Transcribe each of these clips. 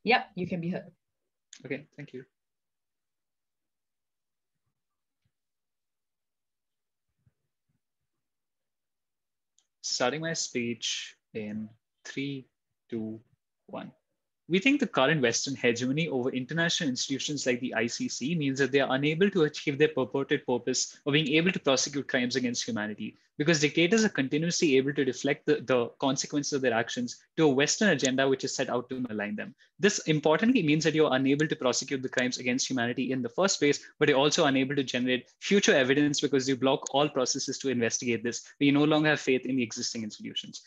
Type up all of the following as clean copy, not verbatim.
Yeah, you can be heard. Okay, thank you. Starting my speech in 3, 2, 1. We think the current Western hegemony over international institutions like the ICC means that they are unable to achieve their purported purpose of being able to prosecute crimes against humanity, because dictators are continuously able to deflect the consequences of their actions to a Western agenda which is set out to malign them. This importantly means that you're unable to prosecute the crimes against humanity in the first place, but you're also unable to generate future evidence because you block all processes to investigate this. But you no longer have faith in the existing institutions.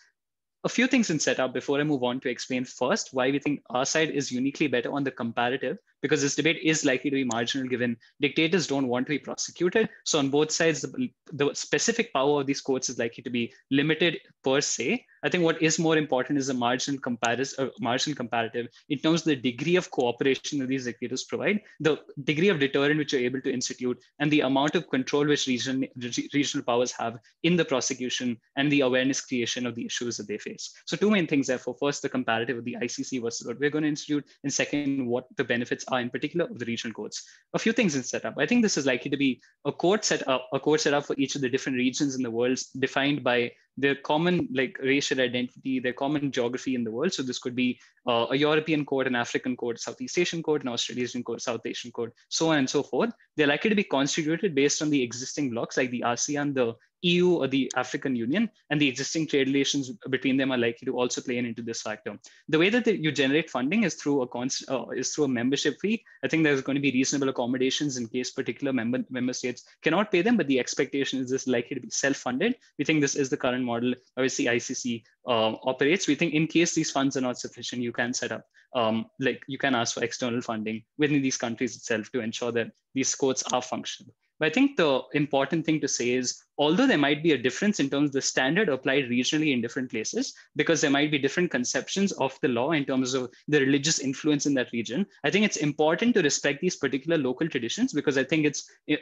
A few things in setup before I move on to explain first why we think our side is uniquely better on the comparative, because this debate is likely to be marginal given dictators don't want to be prosecuted. So on both sides, the specific power of these courts is likely to be limited per se. I think what is more important is a marginal comparative in terms of the degree of cooperation that these dictators provide, the degree of deterrent which you're able to institute, and the amount of control which regional powers have in the prosecution and the awareness creation of the issues that they face. So two main things, therefore. First, the comparative of the ICC versus what we're going to institute, and second, what the benefits are in particular of the regional courts. A few things in setup. I think this is likely to be a court setup for each of the different regions in the world, defined by their common racial identity, their common geography in the world. So this could be a European court, an African court, Southeast Asian court, an Australasian court, South Asian court, so on and so forth. They're likely to be constituted based on the existing blocks like the ASEAN, the EU, or the African Union, and the existing trade relations between them are likely to also play into this factor. The way that you generate funding is through a membership fee. I think there's going to be reasonable accommodations in case particular member states cannot pay them, but the expectation is this likely to be self-funded. We think this is the current model. Obviously, ICC operates. We think in case these funds are not sufficient, you can set up, you can ask for external funding within these countries itself to ensure that these courts are functional. But I think the important thing to say is, although there might be a difference in terms of the standard applied regionally in different places, because there might be different conceptions of the law in terms of the religious influence in that region, I think it's important to respect these particular local traditions, because I think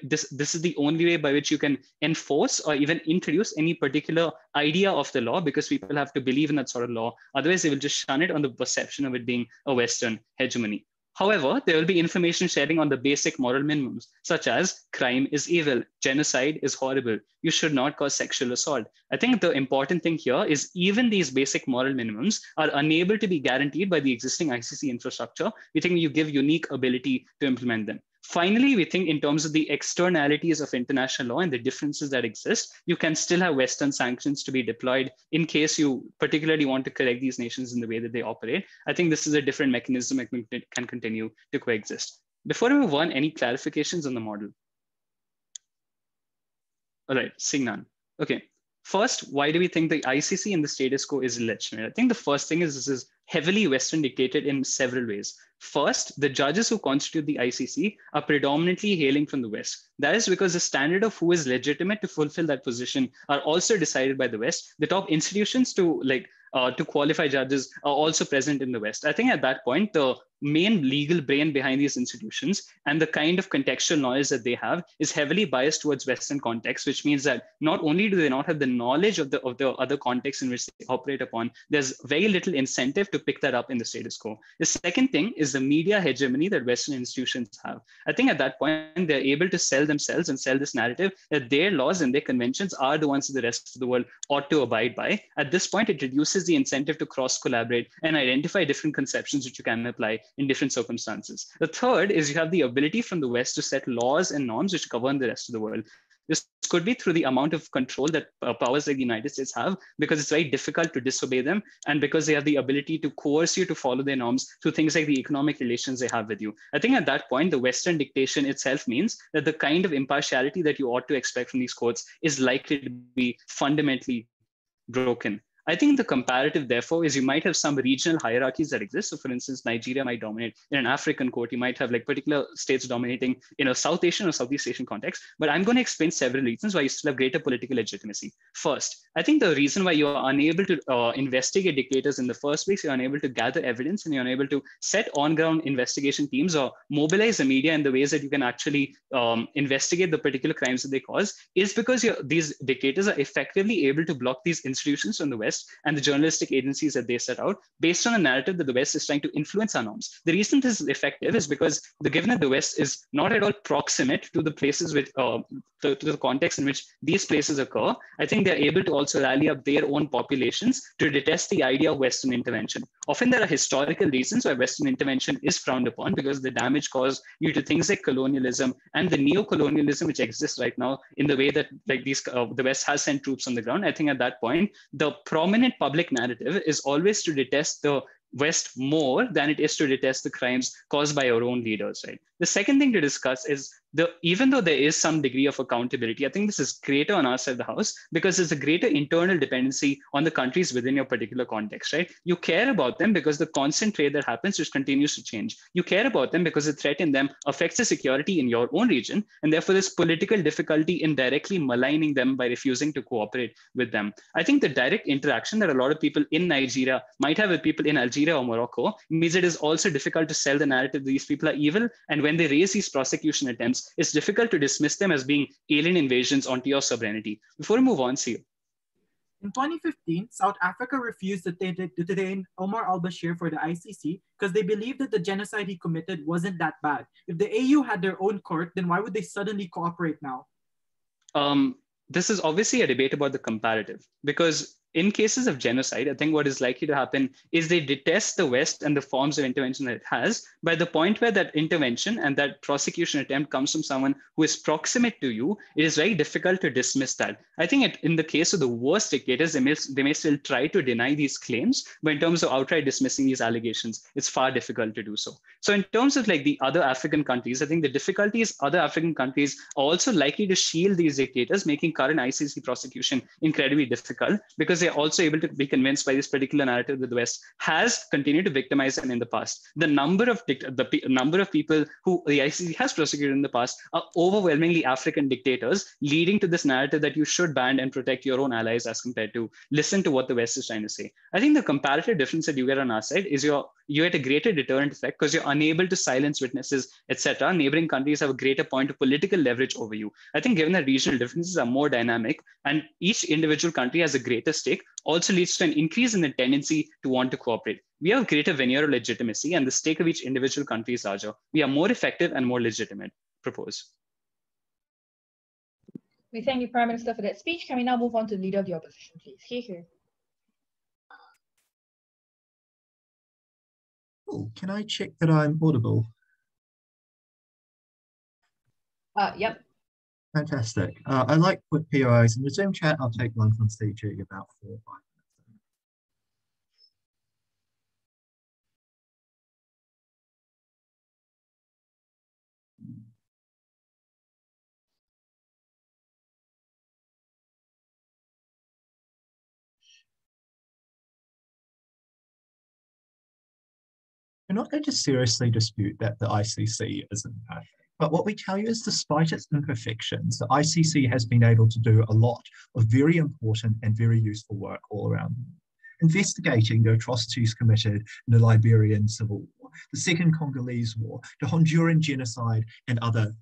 this is the only way by which you can enforce or even introduce any particular idea of the law, because people have to believe in that sort of law. Otherwise, they will just shun it on the perception of it being a Western hegemony. However, there will be information sharing on the basic moral minimums, such as crime is evil, genocide is horrible, you should not cause sexual assault. I think the important thing here is even these basic moral minimums are unable to be guaranteed by the existing ICC infrastructure. We think you give unique ability to implement them. Finally, we think in terms of the externalities of international law and the differences that exist, you can still have Western sanctions to be deployed in case you particularly want to correct these nations in the way that they operate. I think this is a different mechanism that can continue to coexist. Before I move on, any clarifications on the model? All right, seeing none. Okay. First, why do we think the ICC in the status quo is illegitimate? I think the first thing is this is heavily Western dictated in several ways. First, the judges who constitute the ICC are predominantly hailing from the West. That is because the standard of who is legitimate to fulfill that position are also decided by the West. The top institutions to qualify judges are also present in the West. I think at that point, the main legal brain behind these institutions and the kind of contextual knowledge that they have is heavily biased towards Western context, which means that not only do they not have the knowledge of the other contexts in which they operate upon, there's very little incentive to pick that up in the status quo. The second thing is the media hegemony that Western institutions have. I think at that point, they're able to sell themselves and sell this narrative that their laws and their conventions are the ones that the rest of the world ought to abide by. At this point, it reduces the incentive to cross-collaborate and identify different conceptions which you can apply in different circumstances. The third is you have the ability from the West to set laws and norms which govern the rest of the world. This could be through the amount of control that powers like the United States have, because it's very difficult to disobey them, and because they have the ability to coerce you to follow their norms through things like the economic relations they have with you. I think at that point, the Western dictation itself means that the kind of impartiality that you ought to expect from these courts is likely to be fundamentally broken. I think the comparative, therefore, is you might have some regional hierarchies that exist. So for instance, Nigeria might dominate in an African court. You might have particular states dominating in a South Asian or Southeast Asian context. But I'm going to explain several reasons why you still have greater political legitimacy. First, I think the reason why you are unable to investigate dictators in the first place, you're unable to gather evidence, and you're unable to set on-ground investigation teams or mobilize the media in the ways that you can actually investigate the particular crimes that they cause, is because these dictators are effectively able to block these institutions from the West West and the journalistic agencies that they set out based on a narrative that the West is trying to influence our norms. The reason this is effective is because given that the West is not at all proximate to the places with to the context in which these places occur, I think they're able to also rally up their own populations to detest the idea of Western intervention. Often there are historical reasons why Western intervention is frowned upon because the damage caused due to things like colonialism and the neo-colonialism which exists right now in the way that the West has sent troops on the ground. I think at that point, the prominent public narrative is always to detest the West more than it is to detest the crimes caused by our own leaders, right? The second thing to discuss is even though there is some degree of accountability, I think this is greater on our side of the house because there's a greater internal dependency on the countries within your particular context, right? You care about them because the constant trade that happens just continues to change. You care about them because the threat in them affects the security in your own region, and therefore there's political difficulty in directly maligning them by refusing to cooperate with them. I think the direct interaction that a lot of people in Nigeria might have with people in Algeria or Morocco means it is also difficult to sell the narrative that these people are evil, and when they raise these prosecution attempts, it's difficult to dismiss them as being alien invasions onto your sovereignty. Before we move on, see you. In 2015, South Africa refused to detain Omar al-Bashir for the ICC because they believed that the genocide he committed wasn't that bad. If the AU had their own court, then why would they suddenly cooperate now? This is obviously a debate about the comparative, because in cases of genocide, I think what is likely to happen is they detest the West and the forms of intervention that it has. By the point where that intervention and that prosecution attempt comes from someone who is proximate to you, it is very difficult to dismiss that. I think in the case of the worst dictators, they may still try to deny these claims, but in terms of outright dismissing these allegations, it's far difficult to do so. So in terms of like the other African countries, I think the difficulty is other African countries are also likely to shield these dictators, making current ICC prosecution incredibly difficult because they're also able to be convinced by this particular narrative that the West has continued to victimize them in the past. The number of people who the ICC has prosecuted in the past are overwhelmingly African dictators, leading to this narrative that you should ban and protect your own allies as compared to listen to what the West is trying to say. I think the comparative difference that you get on our side is you get a greater deterrent effect because you're unable to silence witnesses, etc. Neighboring countries have a greater point of political leverage over you. I think given that regional differences are more dynamic and each individual country has a greater stake, also leads to an increase in the tendency to want to cooperate. We have a greater veneer of legitimacy and the stake of each individual country is larger. We are more effective and more legitimate. Propose. We thank the Prime Minister for that speech. Can we now move on to the Leader of the Opposition, please? Here. Oh, can I check that I'm audible? Yep. Fantastic. I like quick POIs in the Zoom chat. I'll take one from CG about 4 or 5 minutes. We're not going to seriously dispute that the ICC isn't perfect. But what we tell you is despite its imperfections, the ICC has been able to do a lot of very important and very useful work all around them. Investigating the atrocities committed in the Liberian Civil War, the Second Congolese War, the Honduran genocide, and other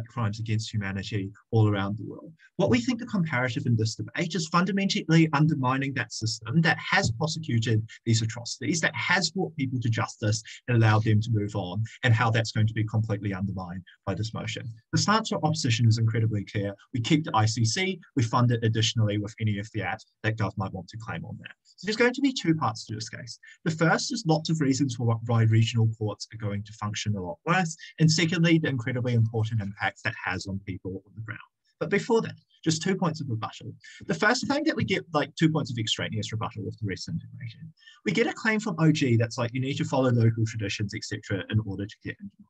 crimes against humanity all around the world. What we think the comparative in this debate is fundamentally undermining that system that has prosecuted these atrocities, that has brought people to justice and allowed them to move on, and how that's going to be completely undermined by this motion. The stance of opposition is incredibly clear. We keep the ICC, we fund it additionally with any of the ads that Gov might want to claim on that. So there's going to be 2 parts to this case. The first is lots of reasons for why regional courts are going to function a lot worse, and secondly, the incredibly important impacts that has on people on the ground. But before that, just 2 points of rebuttal. The first thing that we get, like 2 points of extraneous rebuttal with the rest information. We get a claim from OG that's like, you need to follow local traditions, etc., in order to get into it.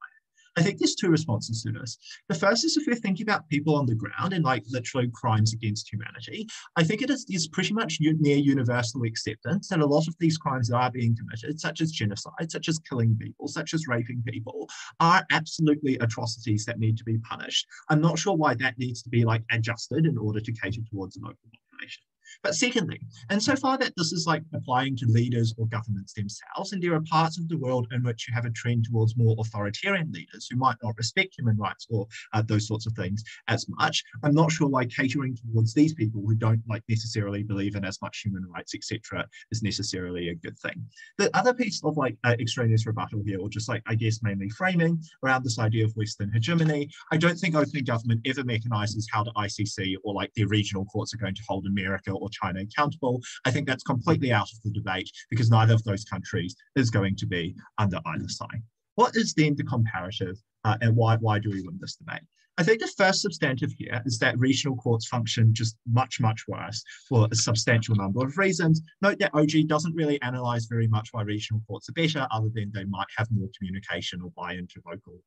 I think there's 2 responses to this. The first is if we're thinking about people on the ground and like literally crimes against humanity, I think it is pretty much near universal acceptance that a lot of these crimes that are being committed, such as genocide, such as killing people, such as raping people, are absolutely atrocities that need to be punished. I'm not sure why that needs to be like adjusted in order to cater towards the local population. But secondly, insofar that this is like applying to leaders or governments themselves, and there are parts of the world in which you have a trend towards more authoritarian leaders who might not respect human rights or those sorts of things as much, I'm not sure why catering towards these people who don't like necessarily believe in as much human rights, etc., is necessarily a good thing. The other piece of like extraneous rebuttal here, or just like I guess mainly framing around this idea of Western hegemony, I don't think opening government ever mechanizes how the ICC or like their regional courts are going to hold America or China accountable. I think that's completely out of the debate because neither of those countries is going to be under either side. What is then the comparative and why do we win this debate? I think the first substantive here is that regional courts function just much, much worse for a substantial number of reasons. Note that OG doesn't really analyze very much why regional courts are better, other than they might have more communication or buy into local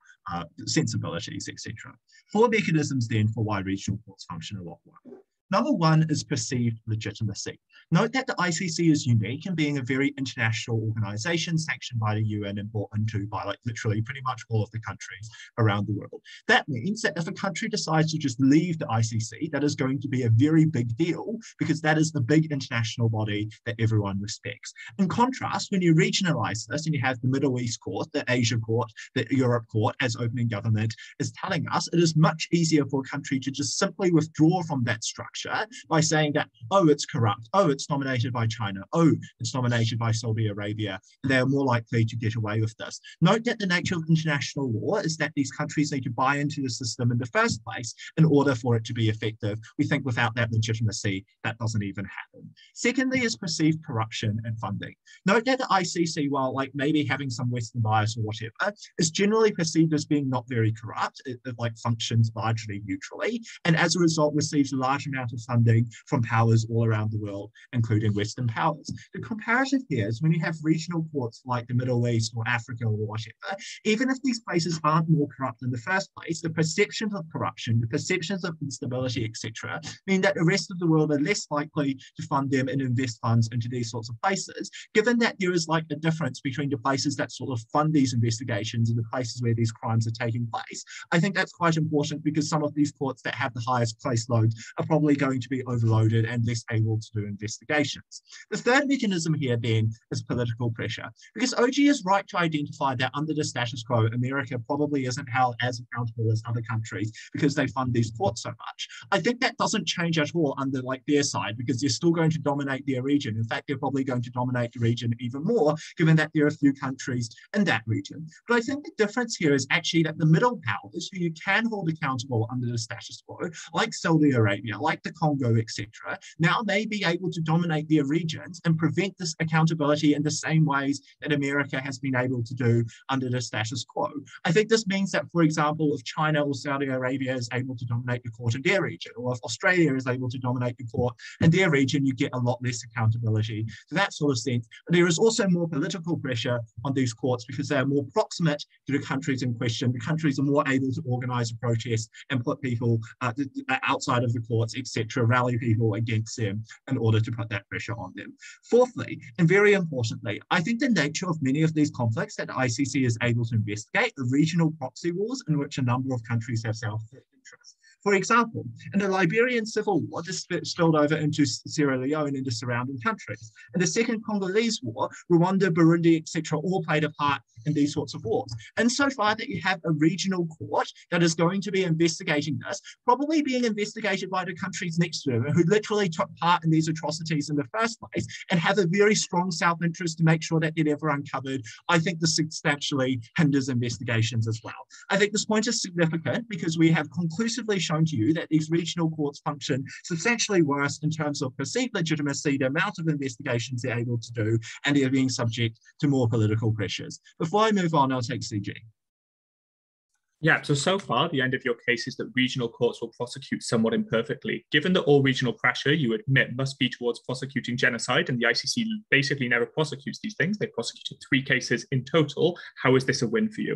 sensibilities, etc. 4 mechanisms then for why regional courts function a lot worse. Number 1 is perceived legitimacy. Note that the ICC is unique in being a very international organization sanctioned by the UN and brought into by like literally pretty much all of the countries around the world. That means that if a country decides to just leave the ICC, that is going to be a very big deal because that is the big international body that everyone respects. In contrast, when you regionalize this and you have the Middle East court, the Asia court, the Europe court as opening government is telling us, it is much easier for a country to just simply withdraw from that structure by saying that, oh, it's corrupt, oh, it's dominated by China, oh, it's dominated by Saudi Arabia, and they are more likely to get away with this. Note that the nature of international law is that these countries need to buy into the system in the first place in order for it to be effective. We think without that legitimacy, that doesn't even happen. Secondly is perceived corruption and funding. Note that the ICC, while like maybe having some Western bias or whatever, is generally perceived as being not very corrupt. It like functions largely neutrally, and as a result receives a large amount of funding from powers all around the world, including Western powers. The comparative here is when you have regional courts like the Middle East or Africa or whatever, even if these places aren't more corrupt in the first place, the perceptions of corruption, the perceptions of instability, etc., mean that the rest of the world are less likely to fund them and invest funds into these sorts of places, given that there is like a difference between the places that sort of fund these investigations and the places where these crimes are taking place. I think that's quite important because some of these courts that have the highest case loads are probably going to be overloaded and less able to do investigations. The third mechanism here then is political pressure, because OG is right to identify that under the status quo, America probably isn't held as accountable as other countries because they fund these courts so much. I think that doesn't change at all under like their side because they're still going to dominate their region. In fact, they're probably going to dominate the region even more, given that there are a few countries in that region. But I think the difference here is actually that the middle powers who you can hold accountable under the status quo, like Saudi Arabia, like the Congo, etc., now may be able to dominate their regions and prevent this accountability in the same ways that America has been able to do under the status quo. I think this means that, for example, if China or Saudi Arabia is able to dominate the court in their region, or if Australia is able to dominate the court in their region, you get a lot less accountability to that sort of sense. But there is also more political pressure on these courts because they are more proximate to the countries in question. The countries are more able to organize a protest and put people outside of the courts, etc., rally people against them in order to put that pressure on them. Fourthly, and very importantly, I think the nature of many of these conflicts that the ICC is able to investigate are regional proxy wars in which a number of countries have self-interest. For example, in the Liberian Civil War, this spilled over into Sierra Leone and the surrounding countries. In the Second Congolese War, Rwanda, Burundi, etc., all played a part in these sorts of wars. Insofar that you have a regional court that is going to be investigating this, probably being investigated by the countries next to them who literally took part in these atrocities in the first place and have a very strong self-interest to make sure that they're never uncovered, I think this substantially hinders investigations as well. I think this point is significant because we have conclusively shown to you that these regional courts function substantially worse in terms of perceived legitimacy, the amount of investigations they're able to do, and they're being subject to more political pressures. Before I move on, I'll take CG. Yeah, so far, the end of your case is that regional courts will prosecute somewhat imperfectly. Given that all regional pressure, you admit, must be towards prosecuting genocide, and the ICC basically never prosecutes these things. They prosecuted 3 cases in total. How is this a win for you?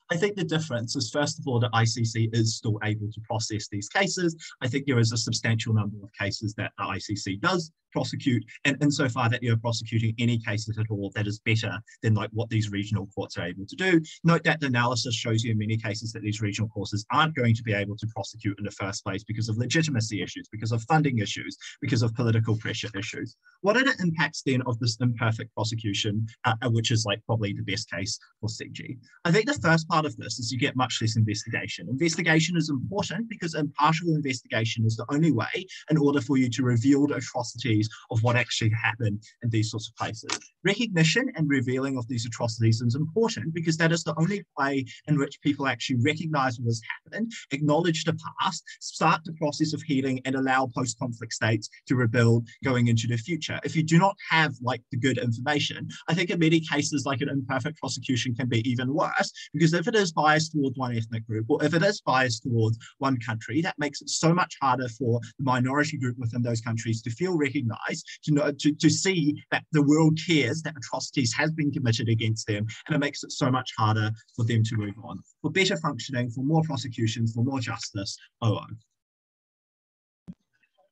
I think the difference is, first of all, the ICC is still able to process these cases. I think there is a substantial number of cases that the ICC does prosecute, and insofar that you're prosecuting any cases at all, that is better than like what these regional courts are able to do. Note that the analysis shows you in many cases that these regional courts aren't going to be able to prosecute in the first place because of legitimacy issues, because of funding issues, because of political pressure issues. What are the impacts then of this imperfect prosecution, which is like probably the best case for CG? I think the first part of this is you get much less investigation. Investigation is important because impartial investigation is the only way in order for you to reveal the atrocities of what actually happened in these sorts of places. Recognition and revealing of these atrocities is important because that is the only way in which people actually recognize what has happened, acknowledge the past, start the process of healing, and allow post-conflict states to rebuild going into the future. If you do not have like the good information, I think in many cases like an imperfect prosecution can be even worse, because if it is biased towards one ethnic group, or if it is biased towards one country, that makes it so much harder for the minority group within those countries to feel recognized, to see that the world cares that atrocities has been committed against them, and it makes it so much harder for them to move on. For better functioning, for more prosecutions, for more justice, OO.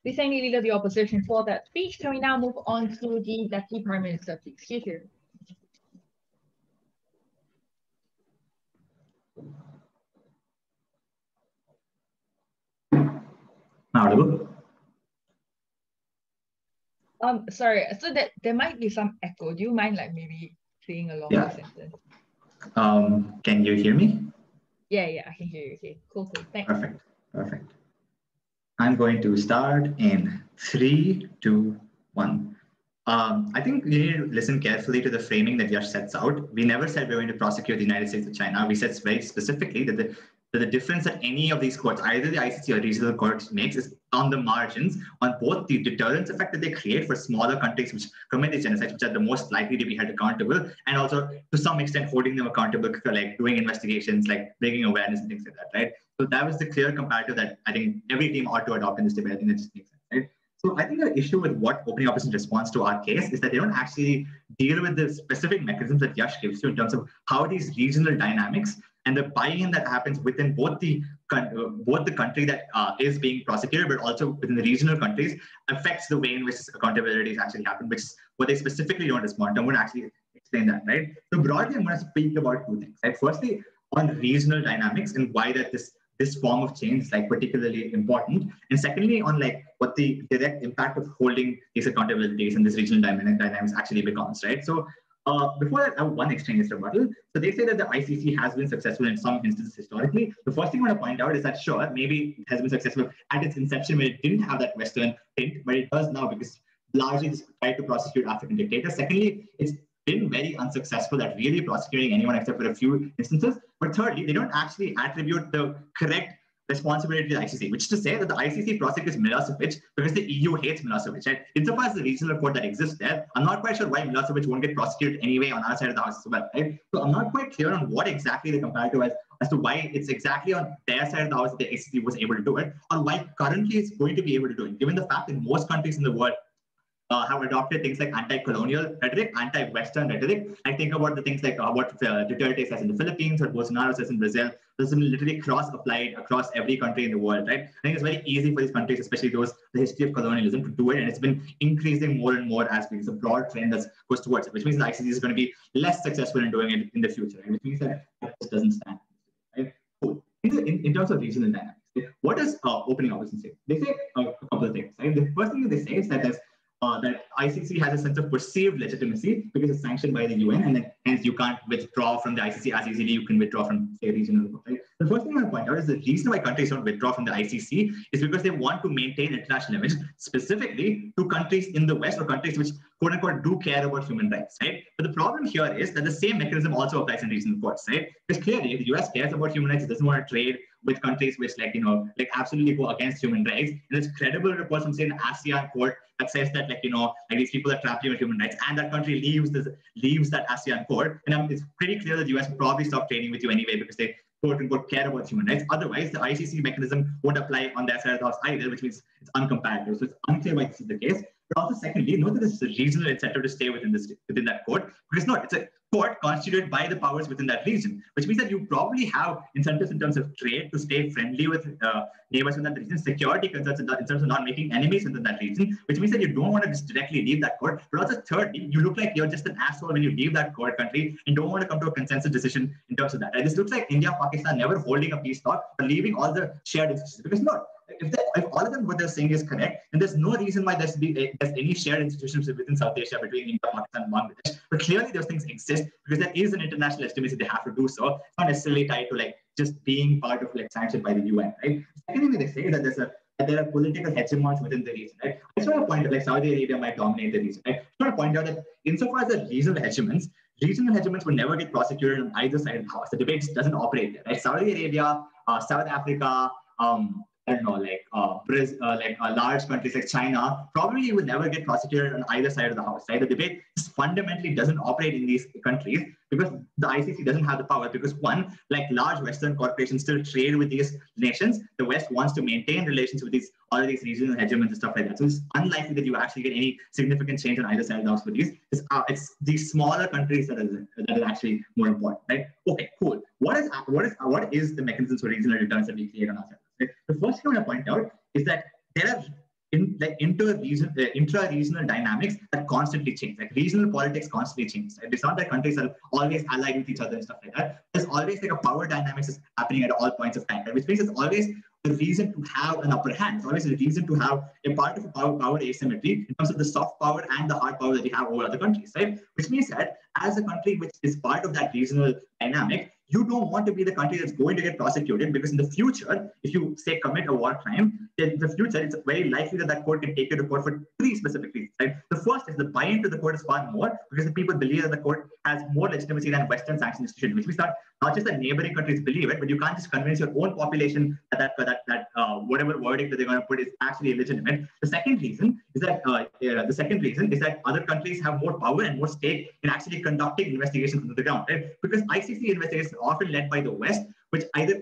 We thank the Leader of the Opposition for that speech. Can we now move on to the Deputy Prime Minister, please? Here. Audible? Sorry, so that there might be some echo. Do you mind like maybe saying along the sentence? Can you hear me? Yeah, I can hear you. Okay, cool. Thanks. Perfect. I'm going to start in 3, 2, 1. I think you need to listen carefully to the framing that Yash sets out. We never said we're going to prosecute the United States or China. We said very specifically that the difference that any of these courts, either the ICC or regional courts, makes is on the margins, on both the deterrence effect that they create for smaller countries which commit these genocides, which are the most likely to be held accountable, and also to some extent holding them accountable for like doing investigations, like bringing awareness and things like that, right? So that was the clear comparative that I think every team ought to adopt in this debate. I think that just makes sense, right? So I think the issue with what opening opposition response to our case is that they don't actually deal with the specific mechanisms that Yash gives you in terms of how these regional dynamics and the buy-in that happens within both the country that is being prosecuted, but also within the regional countries, affects the way in which accountability actually happen, which is what they specifically don't respond to. I'm going to actually explain that, right? So broadly, I'm going to speak about two things, right? Firstly, on regional dynamics and why that this form of change is like particularly important, and secondly, on like what the direct impact of holding these accountabilities and this regional dynamics actually becomes, right? So before that, I have one extraneous rebuttal. So they say that the ICC has been successful in some instances historically. The first thing I want to point out is that sure, maybe it has been successful at its inception when it didn't have that Western tint, but it does now because largely it's tried to prosecute African dictators. Secondly, it's been very unsuccessful at really prosecuting anyone except for a few instances. But thirdly, they don't actually attribute the correct responsibility to the ICC, which is to say that the ICC prosecutes Milosevic because the EU hates Milosevic. Right? Insofar as the regional court that exists there, I'm not quite sure why Milosevic won't get prosecuted anyway on our side of the house as well. Right? So I'm not quite clear on what exactly the comparative is as to why it's exactly on their side of the house that the ICC was able to do it, or why currently it's going to be able to do it, given the fact that most countries in the world have adopted things like anti-colonial rhetoric, anti-Western rhetoric. I think about the things like what Duterte says in the Philippines or Bolsonaro says in Brazil. This is literally cross-applied across every country in the world, right? I think it's very easy for these countries, especially those the history of colonialism, to do it, and it's been increasing more and more as it's a broad trend that goes towards it, which means the ICC is going to be less successful in doing it in the future, right? Which means that this doesn't stand. Right? Cool. In terms of regional dynamics, what does opening opposition say? They say a couple of things. Right? The first thing that they say is that there's that ICC has a sense of perceived legitimacy because it's sanctioned by the UN, and then hence you can't withdraw from the ICC as easily you can withdraw from, say, regional court. Right? The first thing I want to point out is the reason why countries don't withdraw from the ICC is because they want to maintain international image, specifically to countries in the West or countries which, quote unquote, do care about human rights. Right? But the problem here is that the same mechanism also applies in regional courts. Right? Because clearly, if the US cares about human rights, it doesn't want to trade with countries which, like absolutely go against human rights. And there's credible reports from, say, an ASEAN court that says that, like these people are trampling on human rights, and that country leaves that ASEAN court. And it's pretty clear that the US will probably stop trading with you anyway because they, quote unquote, care about human rights. Otherwise, the ICC mechanism won't apply on their side of the house either, which means it's uncomparative. So it's unclear why this is the case. But also, secondly, note that this is a regional incentive to stay within that court, because it's not. It's a court constituted by the powers within that region, which means that you probably have incentives in terms of trade to stay friendly with neighbors in that region, security concerns in terms of not making enemies within that region, which means that you don't want to just directly leave that court. But also, thirdly, you look like you're just an asshole when you leave that court country and don't want to come to a consensus decision in terms of that. Right? This looks like India, Pakistan never holding a peace talk, but leaving all the shared institutions, because not. If all of them what they're saying is correct, then there's no reason why there's any shared institutions within South Asia between India, Pakistan, and Bangladesh. But clearly those things exist because there is an international legitimacy they have to do so. It's not necessarily tied to like just being part of like sanctioned by the UN, right? Secondly, they say that there are political hegemons within the region, right? I just want to point out like Saudi Arabia might dominate the region, right? I just want to point out that insofar as the regional hegemons would never get prosecuted on either side of the house. The debate just doesn't operate there, right? Saudi Arabia, South Africa, I don't know, like large countries like China probably will never get prosecuted on either side of the house, right? The debate just fundamentally doesn't operate in these countries because the ICC doesn't have the power. Because one, like large Western corporations still trade with these nations. The West wants to maintain relations with all of these regional hegemons and stuff like that. So it's unlikely that you actually get any significant change on either side of the house for these. It's these smaller countries that are actually more important, right? Okay, cool. What is the mechanisms for regional deterrence that we create on our side? The first thing I want to point out is that there are intra-regional dynamics that constantly change. Like regional politics constantly change. Right? It's not that countries are always allied with each other and stuff like that. There's always like a power dynamics is happening at all points of time, right? Which means it's always a reason to have an upper hand. It's always a reason to have a part of a power asymmetry in terms of the soft power and the hard power that you have over other countries, right? Which means that as a country which is part of that regional dynamic, you don't want to be the country that's going to get prosecuted, because in the future, if you say commit a war crime, then in the future, it's very likely that court can take you to court for three specific reasons, right? The first is the buy-in to the court is far more because the people believe that the court has more legitimacy than Western sanction institution, which means that not just the neighboring countries believe it, but you can't just convince your own population that whatever verdict that they're going to put is actually illegitimate. The second reason is that other countries have more power and more stake in actually conducting investigations on the ground, right? Because ICC investigations are often led by the West, which either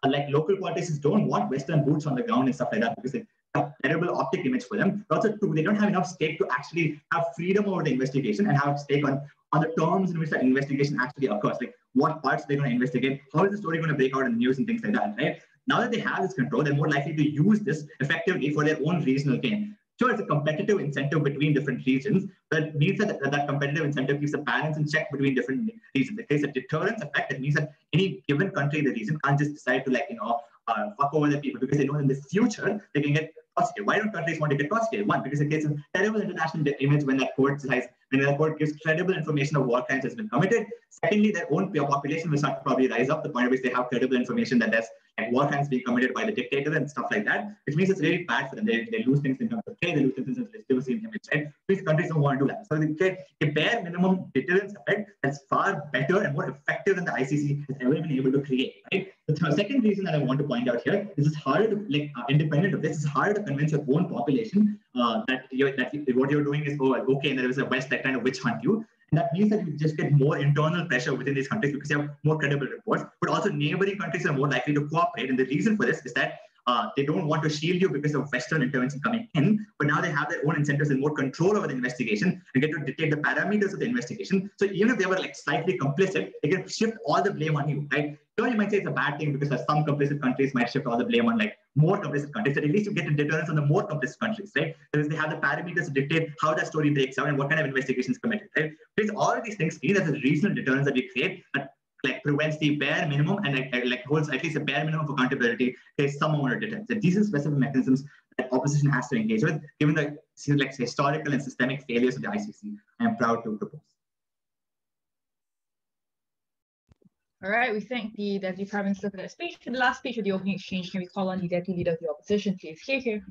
like local politicians don't want Western boots on the ground and stuff like that because it's a terrible optic image for them. But also, two, they don't have enough stake to actually have freedom over the investigation and have stake on the terms in which the investigation actually occurs. Like what parts they're going to investigate, how is the story going to break out in the news and things like that, right? Now that they have this control, they're more likely to use this effectively for their own regional gain. Sure, it's a competitive incentive between different regions, but it means that competitive incentive keeps a balance and check between different regions. It creates a deterrence effect. That means that any given country in the region can't just decide to fuck over the people because they know in the future they can get prosecuted. Why don't countries want to get prosecuted? One, because it creates a terrible international image when that court gives credible information of war crimes has been committed. Secondly, their own population will start to probably rise up to the point at which they have credible information that there's war crimes being committed by the dictator and stuff like that, which means it's really bad for them. They lose things in terms of trade, they lose things in terms of legitimacy and image, right? These countries don't want to do that. So they create a bare minimum deterrence effect that's far better and more effective than the ICC has ever been able to create, right? The second reason that I want to point out here is it's harder to, independent of this, it's harder to convince your own population that what you're doing is, okay, and there is a West that kind of witch hunt you. And that means that you just get more internal pressure within these countries because you have more credible reports, but also neighboring countries are more likely to cooperate. And the reason for this is that they don't want to shield you because of Western intervention coming in, but now they have their own incentives and more control over the investigation and get to dictate the parameters of the investigation. So even if they were slightly complicit, they can shift all the blame on you, right? So you might say it's a bad thing because some complicit countries might shift all the blame on more complicit countries, but at least you get a deterrence on the more complicit countries, right? Because they have the parameters to dictate how that story breaks out and what kind of investigation is committed, right? Because all of these things mean that the regional deterrence that we create prevents the bare minimum and holds at least a bare minimum of accountability, there's some amount of deterrence. And these are specific mechanisms that opposition has to engage with, given the historical and systemic failures of the ICC. I am proud to propose. All right, we thank the Deputy Prime Minister for that speech. For the last speech of the opening exchange, can we call on the Deputy Leader of the Opposition, please? Here.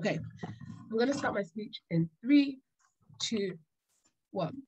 Okay, I'm going to start my speech in 3, 2, 1.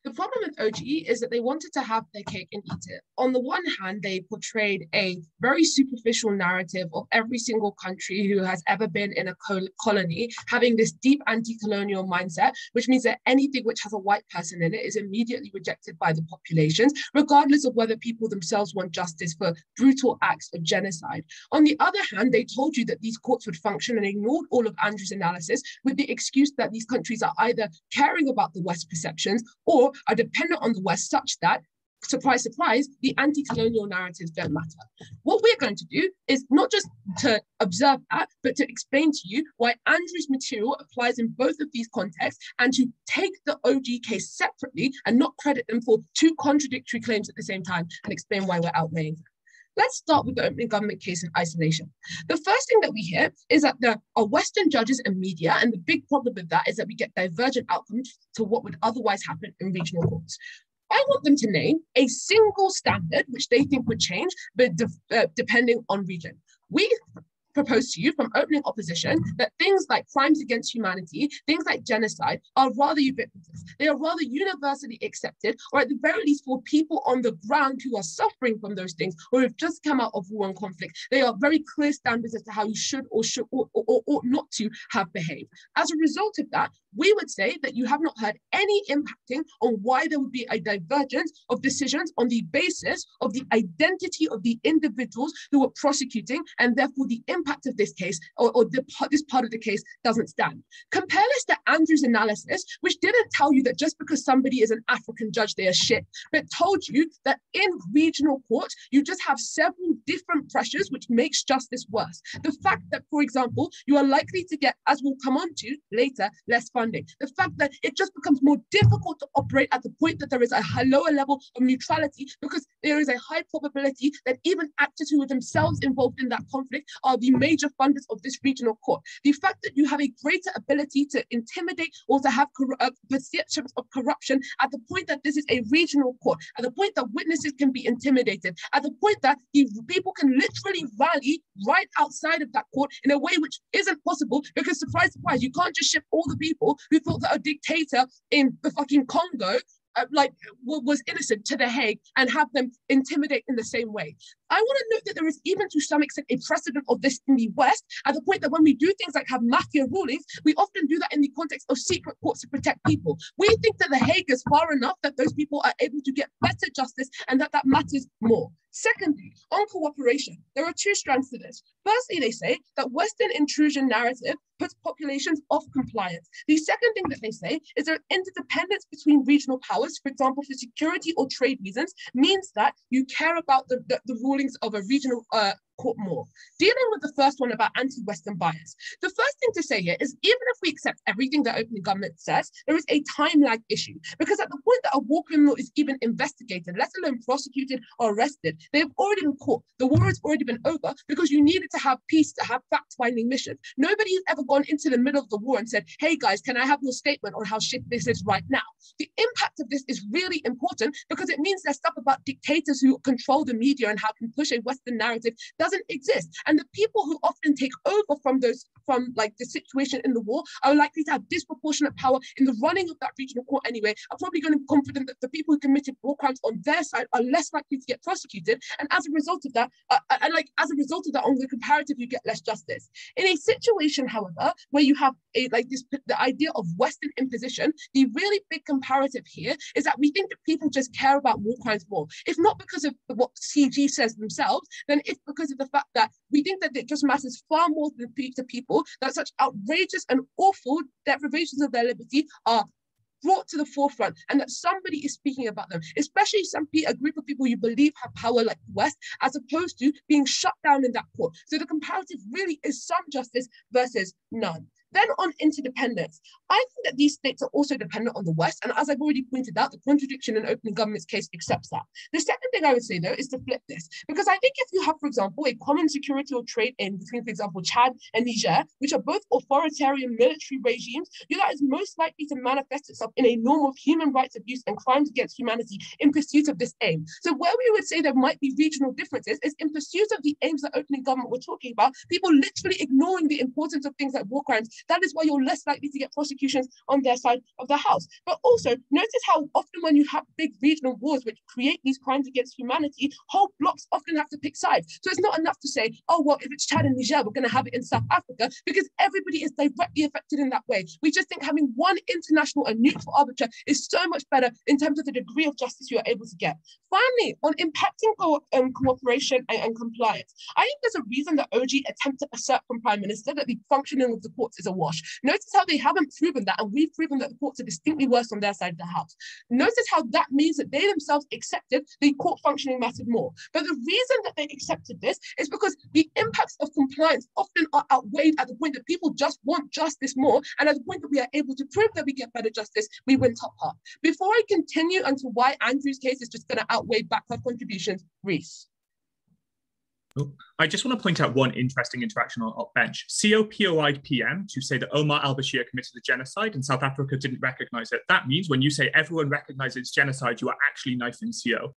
The problem with OG is that they wanted to have their cake and eat it. On the one hand, they portrayed a very superficial narrative of every single country who has ever been in a colony having this deep anti-colonial mindset, which means that anything which has a white person in it is immediately rejected by the populations, regardless of whether people themselves want justice for brutal acts of genocide. On the other hand, they told you that these courts would function and ignored all of Andrew's analysis with the excuse that these countries are either caring about the West's perceptions or are dependent on the West such that, surprise, surprise, the anti-colonial narratives don't matter. What we're going to do is not just to observe that, but to explain to you why Andrew's material applies in both of these contexts and to take the OG case separately and not credit them for two contradictory claims at the same time and explain why we're outweighing them. Let's start with the opening government case in isolation. The first thing that we hear is that there are Western judges and media, and the big problem with that is that we get divergent outcomes to what would otherwise happen in regional courts. I want them to name a single standard which they think would change, but depending on region. We propose to you from opening opposition that things like crimes against humanity, things like genocide are rather ubiquitous. They are rather universally accepted, or at the very least for people on the ground who are suffering from those things or have just come out of war and conflict. They are very clear standards as to how you should or ought not to have behaved. As a result of that, we would say that you have not heard any impacting on why there would be a divergence of decisions on the basis of the identity of the individuals who are prosecuting, and therefore the impact of this case or this part of the case doesn't stand. Compare this to Andrew's analysis, which didn't tell you that just because somebody is an African judge, they are shit, but told you that in regional courts, you just have several different pressures which makes justice worse. The fact that, for example, you are likely to get, as we'll come on to later, less funding. The fact that it just becomes more difficult to operate at the point that there is a lower level of neutrality because there is a high probability that even actors who are themselves involved in that conflict are the major funders of this regional court. The fact that you have a greater ability to intimidate or to have perceptions of corruption at the point that this is a regional court, at the point that witnesses can be intimidated, at the point that the people can literally rally right outside of that court in a way which isn't possible because, surprise, surprise, you can't just ship all the people who thought that a dictator in the fucking Congo was innocent to The Hague and have them intimidate in the same way. I want to note that there is even to some extent a precedent of this in the West at the point that when we do things like have mafia rulings, we often do that in the context of secret courts to protect people. We think that The Hague is far enough that those people are able to get better justice and that matters more. Secondly, on cooperation, there are two strands to this. Firstly, they say that Western intrusion narrative puts populations off compliance. The second thing that they say is that interdependence between regional powers, for example, for security or trade reasons, means that you care about the rulings of a regional court more. Dealing with the first one about anti-Western bias, the first thing to say here is even if we accept everything that opening government says, there is a time lag issue because at the point that a war criminal is even investigated, let alone prosecuted or arrested, they have already been caught. The war has already been over because you needed to have peace, to have fact-finding missions. Nobody has ever gone into the middle of the war and said, hey guys, can I have your statement on how shit this is right now? The impact of this is really important because it means there's stuff about dictators who control the media and how can push a Western narrative doesn't exist. And the people who often take over from the situation in the war are likely to have disproportionate power in the running of that regional court anyway, are probably going to be confident that the people who committed war crimes on their side are less likely to get prosecuted. And as a result of that, on the comparative, you get less justice. In a situation, however, where you have the idea of Western imposition, the really big comparative here is that we think that people just care about war crimes more. If not because of what CG says themselves, then it's because of the fact that we think that it just matters far more to people that such outrageous and awful deprivations of their liberty are brought to the forefront and that somebody is speaking about them, especially a group of people you believe have power like the West, as opposed to being shut down in that court. So the comparative really is some justice versus none. Then on interdependence, I think that these states are also dependent on the West. And as I've already pointed out, the contradiction in opening government's case accepts that. The second thing I would say, though, is to flip this. Because I think if you have, for example, a common security or trade in between, for example, Chad and Niger, which are both authoritarian military regimes, that is most likely to manifest itself in a norm of human rights abuse and crimes against humanity in pursuit of this aim. So where we would say there might be regional differences is in pursuit of the aims that opening government we're talking about, people literally ignoring the importance of things like war crimes. That is why you're less likely to get prosecutions on their side of the house. But also notice how often when you have big regional wars which create these crimes against humanity, whole blocks often have to pick sides. So it's not enough to say, oh, well, if it's Chad and Niger, we're going to have it in South Africa, because everybody is directly affected in that way. We just think having one international and neutral arbiter is so much better in terms of the degree of justice you are able to get. Finally, on impacting cooperation and compliance, I think there's a reason that OG attempt to assert from Prime Minister that the functioning of the courts is a wash. Notice how they haven't proven that, and we've proven that the courts are distinctly worse on their side of the house. Notice how that means that they themselves accepted the court functioning mattered more. But the reason that they accepted this is because the impacts of compliance often are outweighed at the point that people just want justice more, and at the point that we are able to prove that we get better justice, we win top half. Before I continue onto why Andrew's case is just going to outweigh backup contributions, Reese. I just want to point out one interesting interaction on bench. COPOI'd PM to say that Omar al-Bashir committed a genocide and South Africa didn't recognize it. That means when you say everyone recognizes genocide, you are actually knifing CO.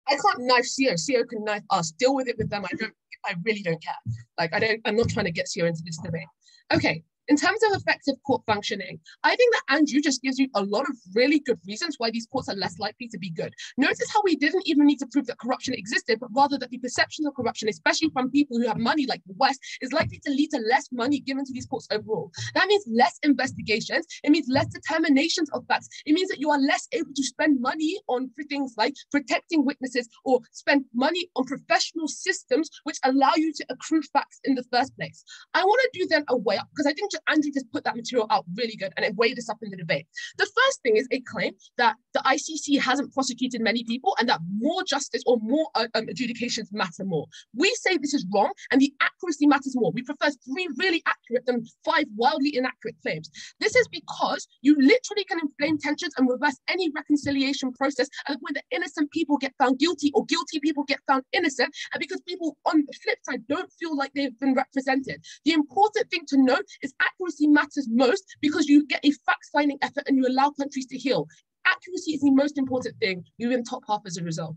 I can't knife CO. CO can knife us. Deal with it with them. I really don't care. Like, I'm not trying to get CO into this debate. Okay. In terms of effective court functioning, I think that Andrew just gives you a lot of really good reasons why these courts are less likely to be good. Notice how we didn't even need to prove that corruption existed, but rather that the perception of corruption, especially from people who have money like the West, is likely to lead to less money given to these courts overall. That means less investigations. It means less determinations of facts. It means that you are less able to spend money on things like protecting witnesses or spend money on professional systems which allow you to accrue facts in the first place. I want to do then a way up, because I think Andrew just put that material out really good and it weighed us up in the debate. The first thing is a claim that the ICC hasn't prosecuted many people and that more justice or more adjudications matter more. We say this is wrong and the accuracy matters more. We prefer 3 really accurate than 5 wildly inaccurate claims. This is because you literally can inflame tensions and reverse any reconciliation process at the point that innocent people get found guilty or guilty people get found innocent, and because people on the flip side don't feel like they've been represented. The important thing to note is accuracy matters most because you get a fact-finding effort and you allow countries to heal. Accuracy is the most important thing. You win top half as a result.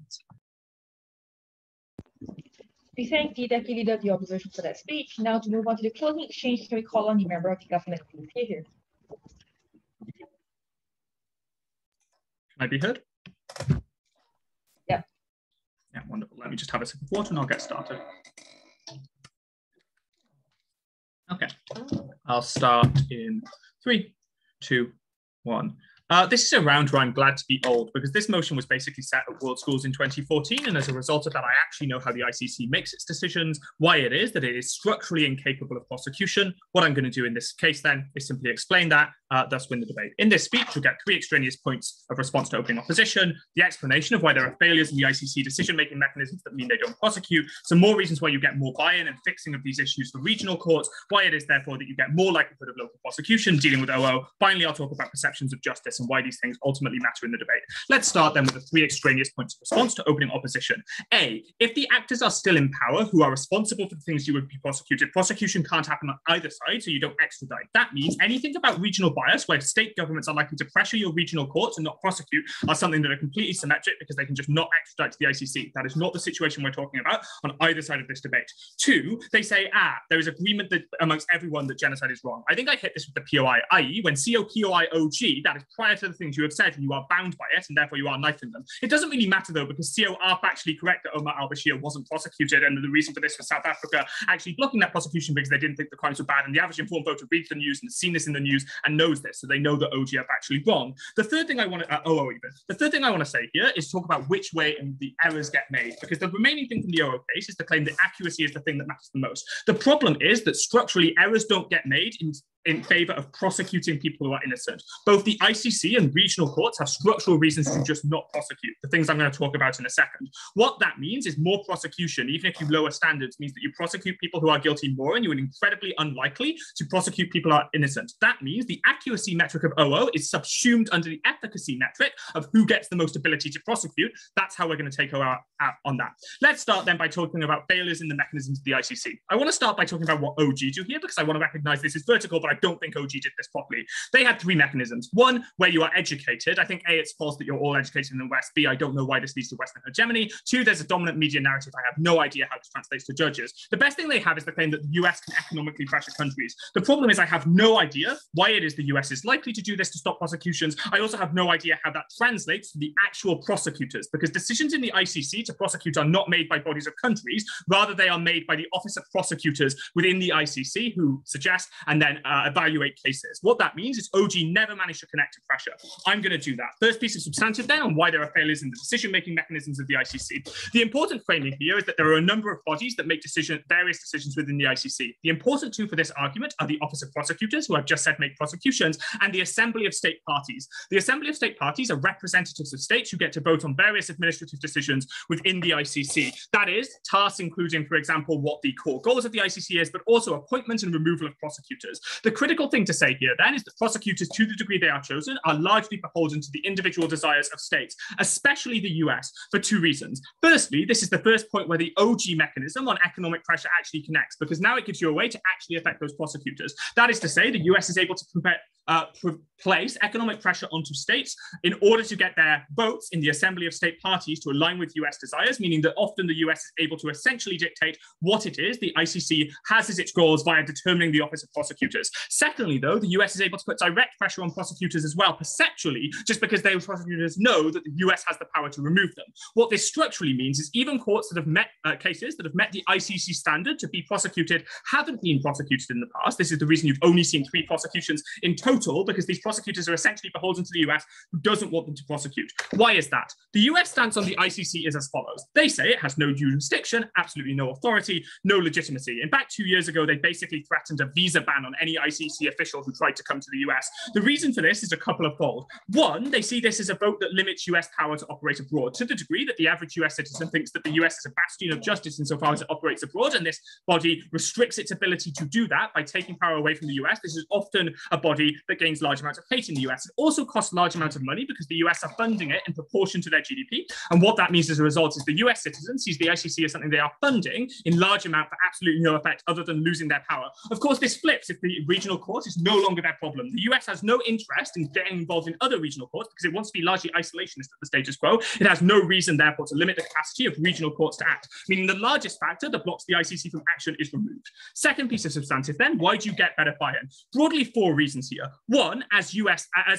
We thank the deputy leader of the opposition for that speech. Now to move on to the closing exchange, can we call on the member of the government please here? Can I be heard? Yeah. Yeah, wonderful. Let me just have a sip of water and I'll get started. Okay, I'll start in 3, 2, 1. This is a round where I'm glad to be old because this motion was basically set at World Schools in 2014. And as a result of that, I actually know how the ICC makes its decisions, why it is that it is structurally incapable of prosecution. What I'm going to do in this case then is simply explain that, thus win the debate. In this speech, you'll get 3 extraneous points of response to opening opposition, the explanation of why there are failures in the ICC decision-making mechanisms that mean they don't prosecute, some more reasons why you get more buy-in and fixing of these issues for regional courts, why it is therefore that you get more likelihood of local prosecution dealing with OO. Finally, I'll talk about perceptions of justice and why these things ultimately matter in the debate. Let's start then with the 3 extraneous points of response to opening opposition. A, if the actors are still in power who are responsible for the things you would be prosecuted, prosecution can't happen on either side, so you don't extradite. That means anything about regional bias, where state governments are likely to pressure your regional courts and not prosecute, are something that are completely symmetric because they can just not extradite to the ICC. That is not the situation we're talking about on either side of this debate. 2, they say, there is agreement that amongst everyone that genocide is wrong. I think I hit this with the POI, i.e. when COPOI-OG, that is prior to the things you have said and you are bound by it and therefore you are knifing them. It doesn't really matter though because CO are factually correct that Omar al-Bashir wasn't prosecuted, and the reason for this was South Africa actually blocking that prosecution because they didn't think the crimes were bad, and the average informed voter reads the news and has seen this in the news and knows this, so they know that OG are actually wrong. The third thing I want to, the third thing I want to say here is talk about which way the errors get made, because the remaining thing from the OO case is to claim that accuracy is the thing that matters the most. The problem is that structurally errors don't get made in favor of prosecuting people who are innocent. Both the ICC and regional courts have structural reasons to just not prosecute, the things I'm going to talk about in a second. What that means is more prosecution, even if you lower standards, means that you prosecute people who are guilty more and you are incredibly unlikely to prosecute people who are innocent. That means the accuracy metric of OO is subsumed under the efficacy metric of who gets the most ability to prosecute. That's how we're going to take OO out on that. Let's start then by talking about failures in the mechanisms of the ICC. I want to start by talking about what OG do here, because I want to recognize this is vertical, but I don't think OG did this properly. They had three mechanisms. One, where you are educated. I think A, it's false that you're all educated in the West. B, I don't know why this leads to Western hegemony. Two, there's a dominant media narrative. I have no idea how this translates to judges. The best thing they have is the claim that the US can economically pressure countries. The problem is I have no idea why it is the US is likely to do this to stop prosecutions. I also have no idea how that translates to the actual prosecutors, because decisions in the ICC to prosecute are not made by bodies of countries. Rather, they are made by the Office of Prosecutors within the ICC, who suggest and then evaluate cases. What that means is OG never managed to connect to pressure. I'm going to do that. First piece of substantive then on why there are failures in the decision-making mechanisms of the ICC. The important framing here is that there are a number of bodies that make various decisions within the ICC. The important two for this argument are the Office of Prosecutors, who I've just said make prosecutions, and the Assembly of State Parties. The Assembly of State Parties are representatives of states who get to vote on various administrative decisions within the ICC. That is, tasks including, for example, what the core goals of the ICC is, but also appointment and removal of prosecutors. The critical thing to say here then is that prosecutors, to the degree they are chosen, are largely beholden to the individual desires of states, especially the US, for two reasons. Firstly, this is the first point where the OG mechanism on economic pressure actually connects, because now it gives you a way to actually affect those prosecutors. That is to say, the US is able to place economic pressure onto states in order to get their votes in the Assembly of State Parties to align with US desires, meaning that often the US is able to essentially dictate what it is the ICC has as its goals via determining the Office of Prosecutors. Secondly, though, the US is able to put direct pressure on prosecutors as well, perceptually, just because those prosecutors know that the US has the power to remove them. What this structurally means is even courts that have met cases that have met the ICC standard to be prosecuted haven't been prosecuted in the past. This is the reason you've only seen 3 prosecutions in total, because these prosecutors are essentially beholden to the US, who doesn't want them to prosecute. Why is that? The US stance on the ICC is as follows. They say it has no jurisdiction, absolutely no authority, no legitimacy. In fact, 2 years ago, they basically threatened a visa ban on any ICC official who tried to come to the US. The reason for this is a couple of fold. One, they see this as a vote that limits US power to operate abroad, to the degree that the average US citizen thinks that the US is a bastion of justice insofar as it operates abroad, and this body restricts its ability to do that by taking power away from the US. This is often a body that gains large amounts of hate in the US. It also costs large amounts of money because the US are funding it in proportion to their GDP. And what that means as a result is the US citizen sees the ICC as something they are funding in large amount for absolutely no effect other than losing their power. Of course, this flips if the regional court is no longer their problem. The US has no interest in getting involved in other regional courts because it wants to be largely isolationist at the status quo. It has no reason, therefore, to limit the capacity of regional courts to act, meaning the largest factor that blocks the ICC from action is removed. Second piece of substantive then, why do you get better buy-in? Broadly, 4 reasons here. One, as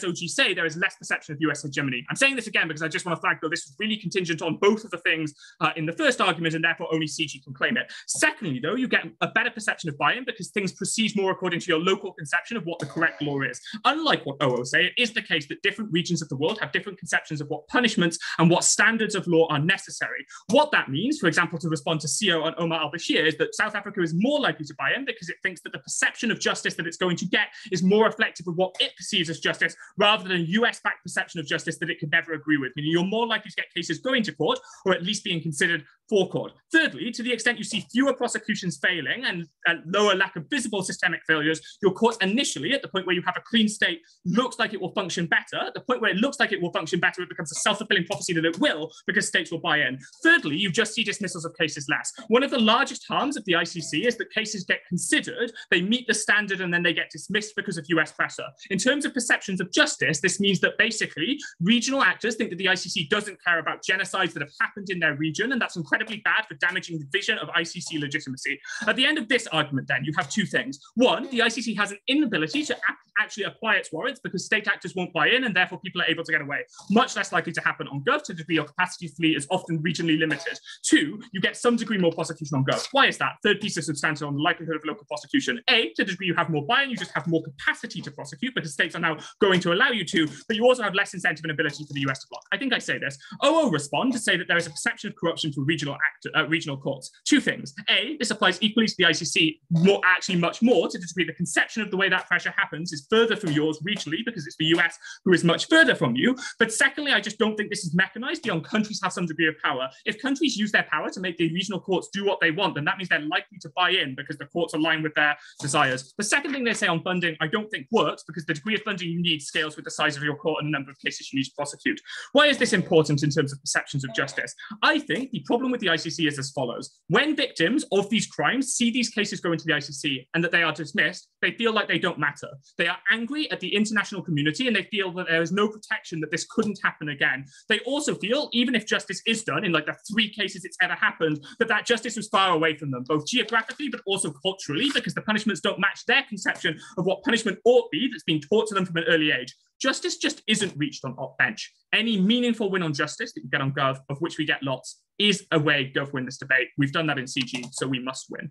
OG say, there is less perception of US hegemony. I'm saying this again because I just want to flag, though, this was really contingent on both of the things in the first argument, and therefore only CG can claim it. Secondly, though, you get a better perception of buy-in because things proceed more according to your local conception of what the correct law is. Unlike what OO say, it is the case that different regions of the world have different conceptions of what punishments and what standards of law are necessary. What that means, for example, to respond to CEO and Omar al-Bashir, is that South Africa is more likely to buy in because it thinks that the perception of justice that it's going to get is more reflective of what it perceives as justice rather than a US-backed perception of justice that it could never agree with, meaning you're more likely to get cases going to court or at least being considered for court. Thirdly, to the extent you see fewer prosecutions failing and lower lack of visible systemic failures, your court initially, at the point where you have a clean state, looks like it will function better. At the point where it looks like it will function better, it becomes a self-fulfilling prophecy that it will because states will buy in. Thirdly, you just see dismissals of cases less. One of the largest harms of the ICC is that cases get considered, they meet the standard, and then they get dismissed because of US pressure. In terms of perceptions of justice, this means that basically regional actors think that the ICC doesn't care about genocides that have happened in their region, and that's incredibly bad for damaging the vision of ICC legitimacy. At the end of this argument, then, you have 2 things. One, the ICC has an inability to actually apply its warrants because state actors won't buy in, and therefore people are able to get away. Much less likely to happen on Gov, to the degree your capacity fleet is often regionally limited. 2, you get some degree more prosecution on Gov. Why is that? Third piece of substantive on the likelihood of local prosecution. A, to the degree you have more buy-in, you just have more capacity to prosecute because states are now going to allow you to, but you also have less incentive and ability for the US to block. I think I say this. OO respond to say that there is a perception of corruption for regional courts. Two things. A, this applies equally to the ICC, actually much more to the degree the conception of the way that pressure happens is further from yours regionally because it's the US who is much further from you. But secondly, I just don't think this is mechanized beyond countries have some degree of power. If countries use their power to make the regional courts do what they want, then that means they're likely to buy in because the courts align with their desires. The second thing they say on funding, I don't think works because the degree of funding you need scales with the size of your court and the number of cases you need to prosecute. Why is this important in terms of perceptions of justice? I think the problem with the ICC is as follows. When victims of these crimes see these cases go into the ICC and that they are dismissed, they feel like they don't matter. They are angry at the international community and they feel that there is no protection, that this couldn't happen again. They also feel, even if justice is done in like the 3 cases it's ever happened, that justice was far away from them, both geographically but also culturally, because the punishments don't match their conception of what punishment ought be that's been taught to them from an early age. Justice just isn't reached on op bench. Any meaningful win on justice that you get on Gov, of which we get lots, is a way Gov win this debate. We've done that in CG, so we must win.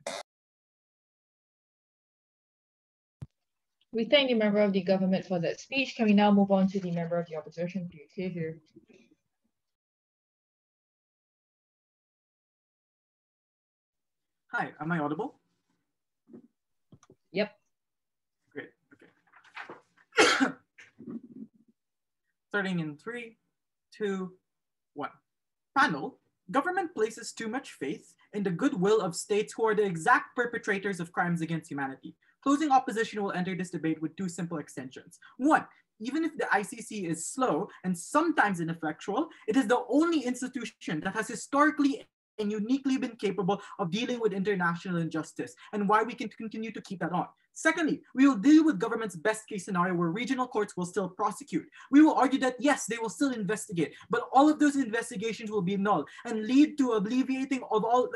We thank the member of the government for that speech. Can we now move on to the member of the opposition, please? Here. Hi, am I audible? Yep. Great, okay. Starting in 3, 2, 1. Panel, government places too much faith in the goodwill of states who are the exact perpetrators of crimes against humanity. Closing opposition will enter this debate with 2 simple extensions. 1, even if the ICC is slow and sometimes ineffectual, it is the only institution that has historically and uniquely been capable of dealing with international injustice, and why we can continue to keep that on. Secondly, we will deal with government's best case scenario where regional courts will still prosecute. We will argue that yes, they will still investigate, but all of those investigations will be null and lead to alleviating of all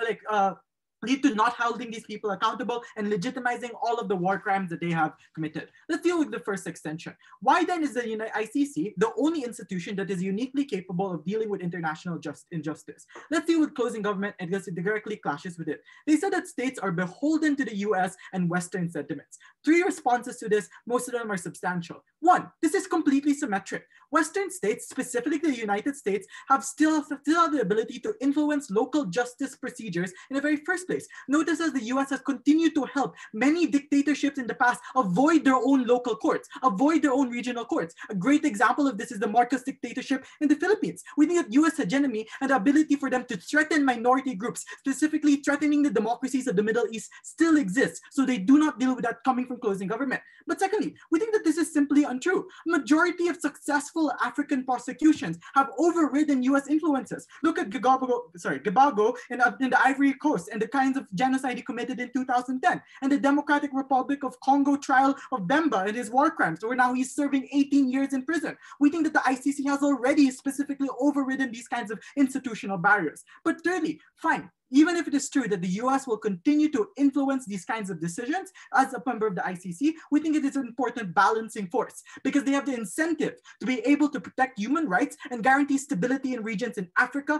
lead to not holding these people accountable and legitimizing all of the war crimes that they have committed. Let's deal with the first extension. Why then is the ICC the only institution that is uniquely capable of dealing with international injustice? Let's deal with closing government, and because it directly clashes with it. They said that states are beholden to the US and Western sentiments. 3 responses to this, most of them are substantial. 1, this is completely symmetric. Western states, specifically the United States, still have the ability to influence local justice procedures in the very first place. Notice as the US has continued to help many dictatorships in the past avoid their own local courts, avoid their own regional courts. A great example of this is the Marcos dictatorship in the Philippines. We think that US hegemony and the ability for them to threaten minority groups, specifically threatening the democracies of the Middle East, still exists. So they do not deal with that coming from closing government. But secondly, we think that this is simply untrue. Majority of successful African prosecutions have overridden US influences. Look at Gabago in the Ivory Coast and the kinds of genocide he committed in 2010, and the Democratic Republic of Congo trial of Bemba and his war crimes, where now he's serving 18 years in prison. We think that the ICC has already specifically overridden these kinds of institutional barriers. But thirdly, fine, even if it is true that the US will continue to influence these kinds of decisions as a member of the ICC, we think it is an important balancing force because they have the incentive to be able to protect human rights and guarantee stability in regions in Africa,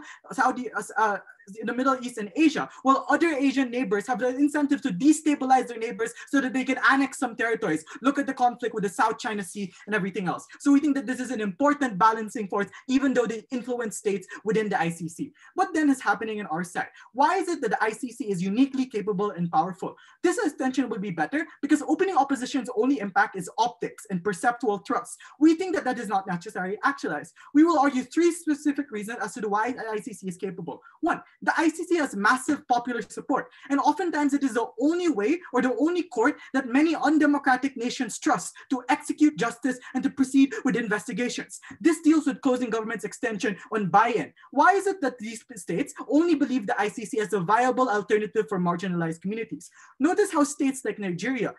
in the Middle East and Asia, while other Asian neighbors have the incentive to destabilize their neighbors so that they can annex some territories. Look at the conflict with the South China Sea and everything else. So we think that this is an important balancing force, even though they influence states within the ICC. What then is happening in our side? Why is it that the ICC is uniquely capable and powerful? This extension would be better because opening opposition's only impact is optics and perceptual thrust. We think that that is not necessarily actualized. We will argue 3 specific reasons as to why the ICC is capable. 1, the ICC has massive popular support, and oftentimes it is the only way or the only court that many undemocratic nations trust to execute justice and to proceed with investigations. This deals with closing government's extension on buy-in. Why is it that these states only believe the ICC as a viable alternative for marginalized communities? Notice how states like Nigeria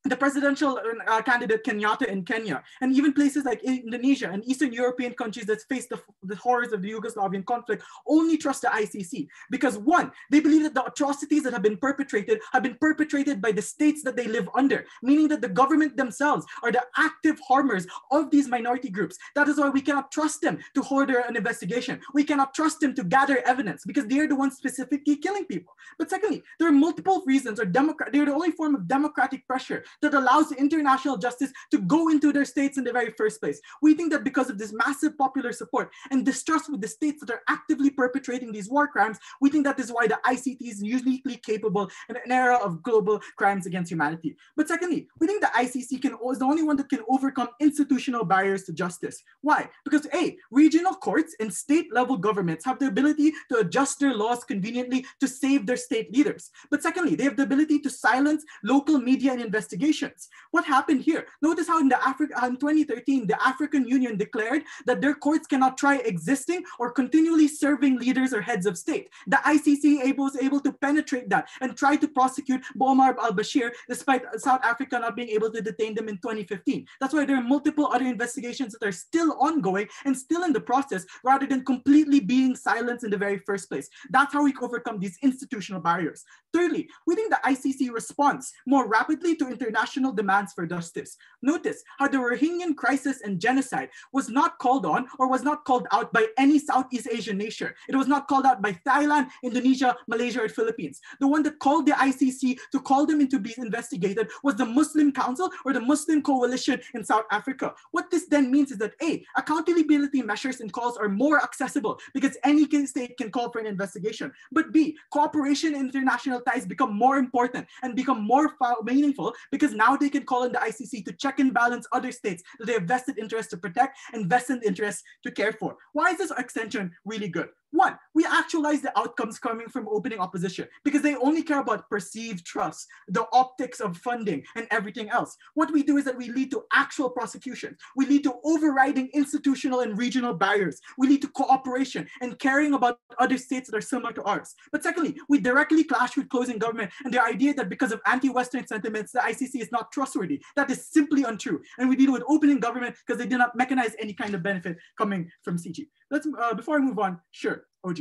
the presidential candidate Kenyatta in Kenya, and even places like Indonesia and Eastern European countries that face the horrors of the Yugoslavian conflict only trust the ICC because 1, they believe that the atrocities that have been perpetrated by the states that they live under, meaning that the government themselves are the active harmers of these minority groups. That is why we cannot trust them to order an investigation. We cannot trust them to gather evidence because they are the ones specifically killing people. But secondly, there are multiple reasons, they're the only form of democratic pressure that allows international justice to go into their states in the very first place. We think that because of this massive popular support and distrust with the states that are actively perpetrating these war crimes, we think that is why the ICT is uniquely capable in an era of global crimes against humanity. But secondly, we think the ICC is the only one that can overcome institutional barriers to justice. Why? Because A, regional courts and state-level governments have the ability to adjust their laws conveniently to save their state leaders. But secondly, they have the ability to silence local media and investigations. What happened here? Notice how in 2013, the African Union declared that their courts cannot try existing or continually serving leaders or heads of state. The ICC was able to penetrate that and try to prosecute Omar al-Bashir despite South Africa not being able to detain them in 2015. That's why there are multiple other investigations that are still ongoing and still in the process rather than completely being silenced in the very first place. That's how we overcome these institutional barriers. Thirdly, we think the ICC responds more rapidly to international demands for justice. Notice how the Rohingya crisis and genocide was not called on or was not called out by any Southeast Asian nation. It was not called out by Thailand, Indonesia, Malaysia, or Philippines. The one that called the ICC to call them into being investigated was the Muslim Council or the Muslim Coalition in South Africa. What this then means is that A, accountability measures and calls are more accessible because any state can call for an investigation. But B, cooperation and international ties become more important and become more meaningful because now they can call on the ICC to check and balance other states that they have vested interest to protect and vested interest to care for. Why is this extension really good? One, we actualize the outcomes coming from opening opposition because they only care about perceived trust, the optics of funding, and everything else. What we do is that we lead to actual prosecution. We lead to overriding institutional and regional barriers. We lead to cooperation and caring about other states that are similar to ours. But secondly, we directly clash with closing government and the idea that because of anti-Western sentiments, the ICC is not trustworthy. That is simply untrue. And we deal with opening government because they did not mechanize any kind of benefit coming from CG. Let's, before I move on, sure. OG.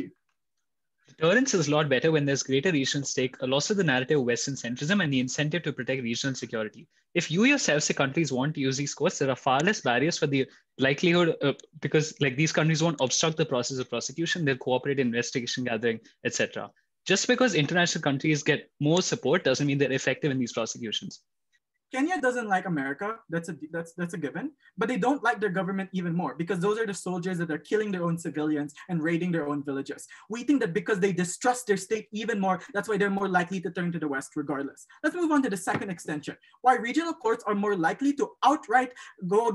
Deterrence is a lot better when there's greater regional stake, a loss of the narrative of Western centrism, and the incentive to protect regional security. If you yourself say countries want to use these courts, there are far less barriers for the likelihood because like these countries won't obstruct the process of prosecution, they'll cooperate in investigation gathering, etc. Just because international countries get more support doesn't mean they're effective in these prosecutions. Kenya doesn't like America, that's a given, but they don't like their government even more because those are the soldiers that are killing their own civilians and raiding their own villages. We think that because they distrust their state even more, that's why they're more likely to turn to the West regardless. Let's move on to the second extension. Why regional courts are more likely to outright ignore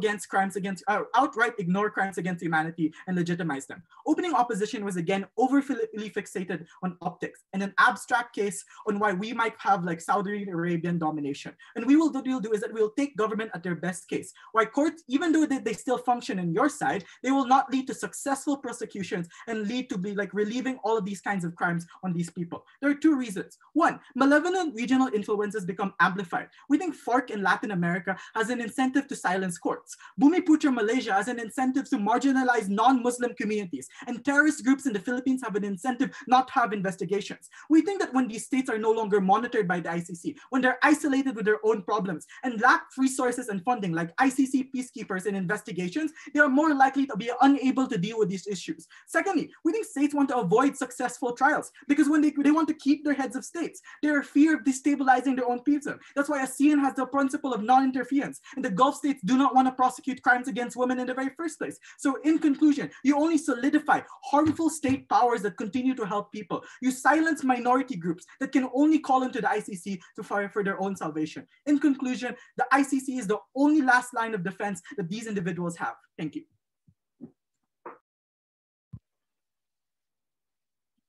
crimes against humanity and legitimize them. Opening opposition was again overly fixated on optics and an abstract case on why we might have like Saudi Arabian domination. And what we'll do is that we'll take government at their best case. Why courts, even though they still function on your side, they will not lead to successful prosecutions and lead to be like relieving all of these kinds of crimes on these people. There are two reasons. One, malevolent regional influences become amplified. We think FARC in Latin America has an incentive to silence courts. Bumiputra Malaysia has an incentive to marginalize non-Muslim communities. And terrorist groups in the Philippines have an incentive not to have investigations. We think that when these states are no longer monitored by the ICC, when they're isolated with their own problems, and lack resources and funding like ICC peacekeepers and investigations, they are more likely to be unable to deal with these issues. Secondly, we think states want to avoid successful trials because when they want to keep their heads of states, they are fear of destabilizing their own people. That's why ASEAN has the principle of non-interference, and the Gulf states do not want to prosecute crimes against women in the very first place. So in conclusion, you only solidify harmful state powers that continue to help people. You silence minority groups that can only call into the ICC to fight for their own salvation. In conclusion, the ICC is the only last line of defense that these individuals have. Thank you.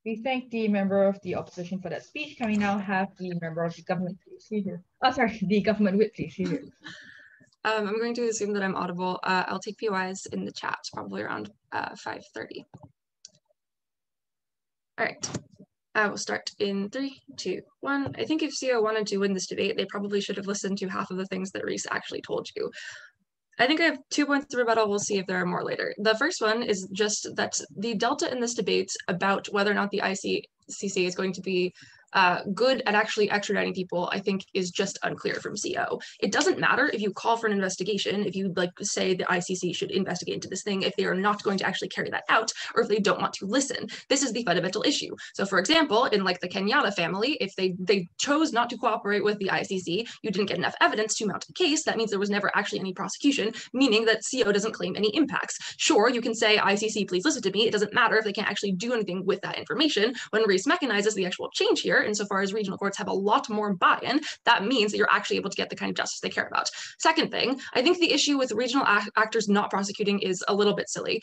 We thank the member of the opposition for that speech. Can we now have the member of the government, please? Here. Oh, sorry, the government whip, please. Here. I'm going to assume that I'm audible. I'll take PYs in the chat, probably around 5:30. All right. I will start in 3, 2, 1. I think if CO wanted to win this debate, they probably should have listened to half of the things that Reese actually told you. I think I have 2 points to rebuttal. We'll see if there are more later. The first one is just that the delta in this debate about whether or not the ICC is going to be good at actually extraditing people, I think, is just unclear from CO. It doesn't matter if you call for an investigation, if you like say the ICC should investigate into this thing, if they are not going to actually carry that out, or if they don't want to listen. This is the fundamental issue. So for example, in like the Kenyatta family, if they chose not to cooperate with the ICC, you didn't get enough evidence to mount a case. That means there was never actually any prosecution, meaning that CO doesn't claim any impacts. Sure, you can say, ICC, please listen to me. It doesn't matter if they can't actually do anything with that information. When Reese mechanizes the actual change here, insofar as regional courts have a lot more buy-in, that means that you're actually able to get the kind of justice they care about. Second thing, I think the issue with regional actors not prosecuting is a little bit silly.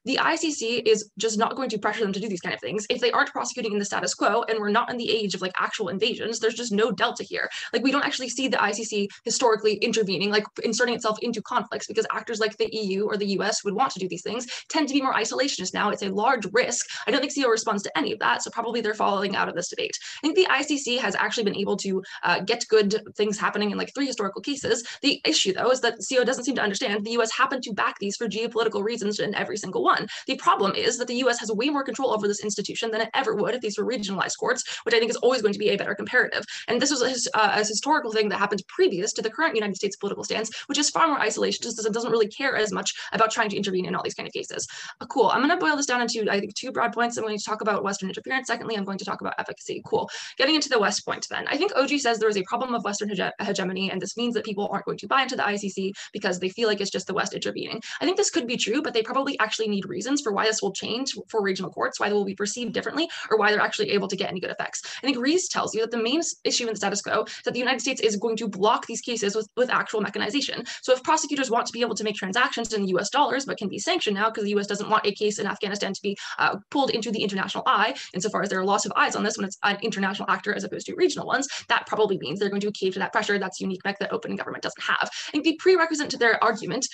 The ICC is just not going to pressure them to do these kind of things. If they aren't prosecuting in the status quo, and we're not in the age of like actual invasions, there's just no delta here. Like we don't actually see the ICC historically intervening, like inserting itself into conflicts, because actors like the EU or the US would want to do these things, tend to be more isolationist now. It's a large risk. I don't think CO responds to any of that, so probably they're falling out of this debate. I think the ICC has actually been able to get good things happening in like 3 historical cases. The issue though is that CO doesn't seem to understand the US happened to back these for geopolitical reasons in every single one. The problem is that the US has way more control over this institution than it ever would if these were regionalized courts, which I think is always going to be a better comparative. And this was a historical thing that happened previous to the current United States political stance, which is far more isolationist and doesn't really care as much about trying to intervene in all these kind of cases. Cool. I'm going to boil this down into, I think, 2 broad points. I'm going to talk about Western interference. Secondly, I'm going to talk about efficacy. Cool. Getting into the West point then. I think OG says there is a problem of Western hegemony, and this means that people aren't going to buy into the ICC because they feel like it's just the West intervening. I think this could be true, but they probably actually need reasons for why this will change for regional courts, why they will be perceived differently, or why they're actually able to get any good effects. I think Reese tells you that the main issue in the status quo is that the United States is going to block these cases with actual mechanization. So if prosecutors want to be able to make transactions in US dollars, but can be sanctioned now because the US doesn't want a case in Afghanistan to be pulled into the international eye, insofar as there are lots of eyes on this when it's an international actor as opposed to regional ones, that probably means they're going to cave to that pressure. That's unique mech that opening government doesn't have. I think the prerequisite to their argument,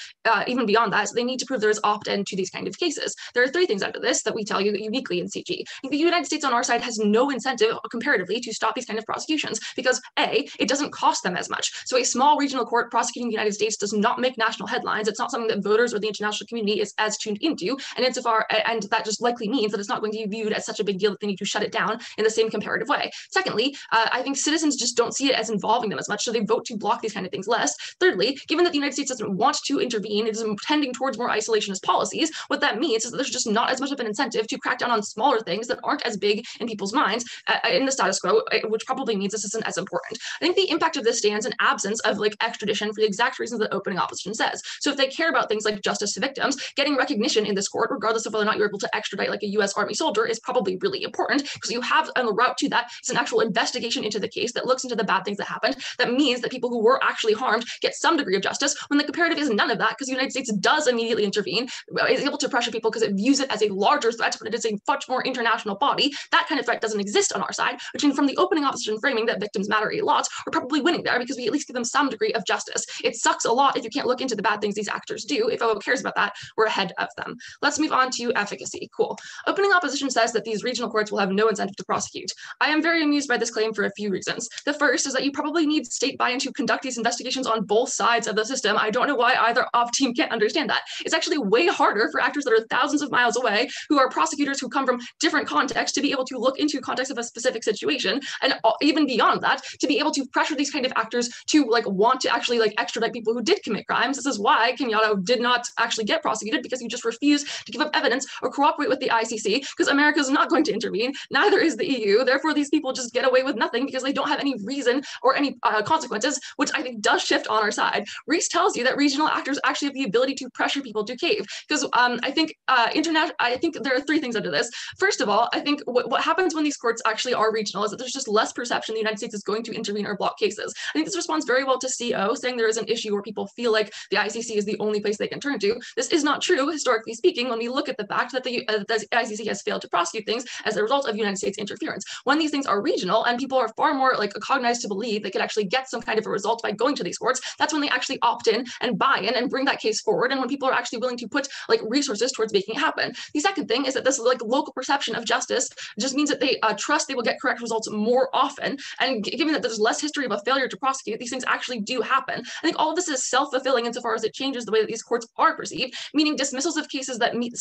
even beyond that, is they need to prove there is opt-in to these kind of cases. There are 3 things under this that we tell you uniquely in CG. I think the United States on our side has no incentive comparatively to stop these kind of prosecutions because A, it doesn't cost them as much. So a small regional court prosecuting the United States does not make national headlines. It's not something that voters or the international community is as tuned into. And that just likely means that it's not going to be viewed as such a big deal that they need to shut it down in the same comparative way. Secondly, I think citizens just don't see it as involving them as much, so they vote to block these kind of things less. Thirdly, given that the United States doesn't want to intervene, it is tending towards more isolationist policies, what that means is that there's just not as much of an incentive to crack down on smaller things that aren't as big in people's minds in the status quo, which probably means this isn't as important. I think the impact of this stands in absence of like extradition for the exact reasons that opening opposition says. So if they care about things like justice to victims, getting recognition in this court, regardless of whether or not you're able to extradite like a US Army soldier, is probably really important because you have on the route to that, it's an actual investigation into the case that looks into the bad things that happened. That means that people who were actually harmed get some degree of justice, when the comparative is none of that, because the United States does immediately intervene, is able to pressure people because it views it as a larger threat, but it is a much more international body. That kind of threat doesn't exist on our side, which means from the opening opposition framing that victims matter a lot, we're probably winning there because we at least give them some degree of justice. It sucks a lot if you can't look into the bad things these actors do. If OO cares about that, we're ahead of them. Let's move on to efficacy. Cool. Opening opposition says that these regional courts will have no incentive to prosecute. I am very amused by this claim for a few reasons. The first is that you probably need state buy-in to conduct these investigations on both sides of the system. I don't know why either op team can't understand that. It's actually way harder for actors that are thousands of miles away, who are prosecutors who come from different contexts, to be able to look into context of a specific situation, and even beyond that, to be able to pressure these kind of actors to like want to actually like extradite people who did commit crimes. This is why Kenyatta did not actually get prosecuted, because he just refused to give up evidence or cooperate with the ICC, because America is not going to intervene. Neither is the EU. Therefore, these people just get away with nothing because they don't have any reason or any consequences, which I think does shift on our side. Reese tells you that regional actors actually have the ability to pressure people to cave, because I think there are 3 things under this. First of all, I think what happens when these courts actually are regional is that there's just less perception the United States is going to intervene or block cases. I think this responds very well to CO, saying there is an issue where people feel like the ICC is the only place they can turn to. This is not true, historically speaking, when we look at the fact that the ICC has failed to prosecute things as a result of United States interference. When these things are regional and people are far more like cognized to believe they could actually get some kind of a result by going to these courts, that's when they actually opt in and buy in and bring that case forward, and when people are actually willing to put like resources towards making it happen. The second thing is that this like local perception of justice just means that they trust they will get correct results more often, and given that there's less history of a failure to prosecute, these things actually do happen. I think all of this is self-fulfilling insofar as it changes the way that these courts are perceived, meaning dismissals of cases that meet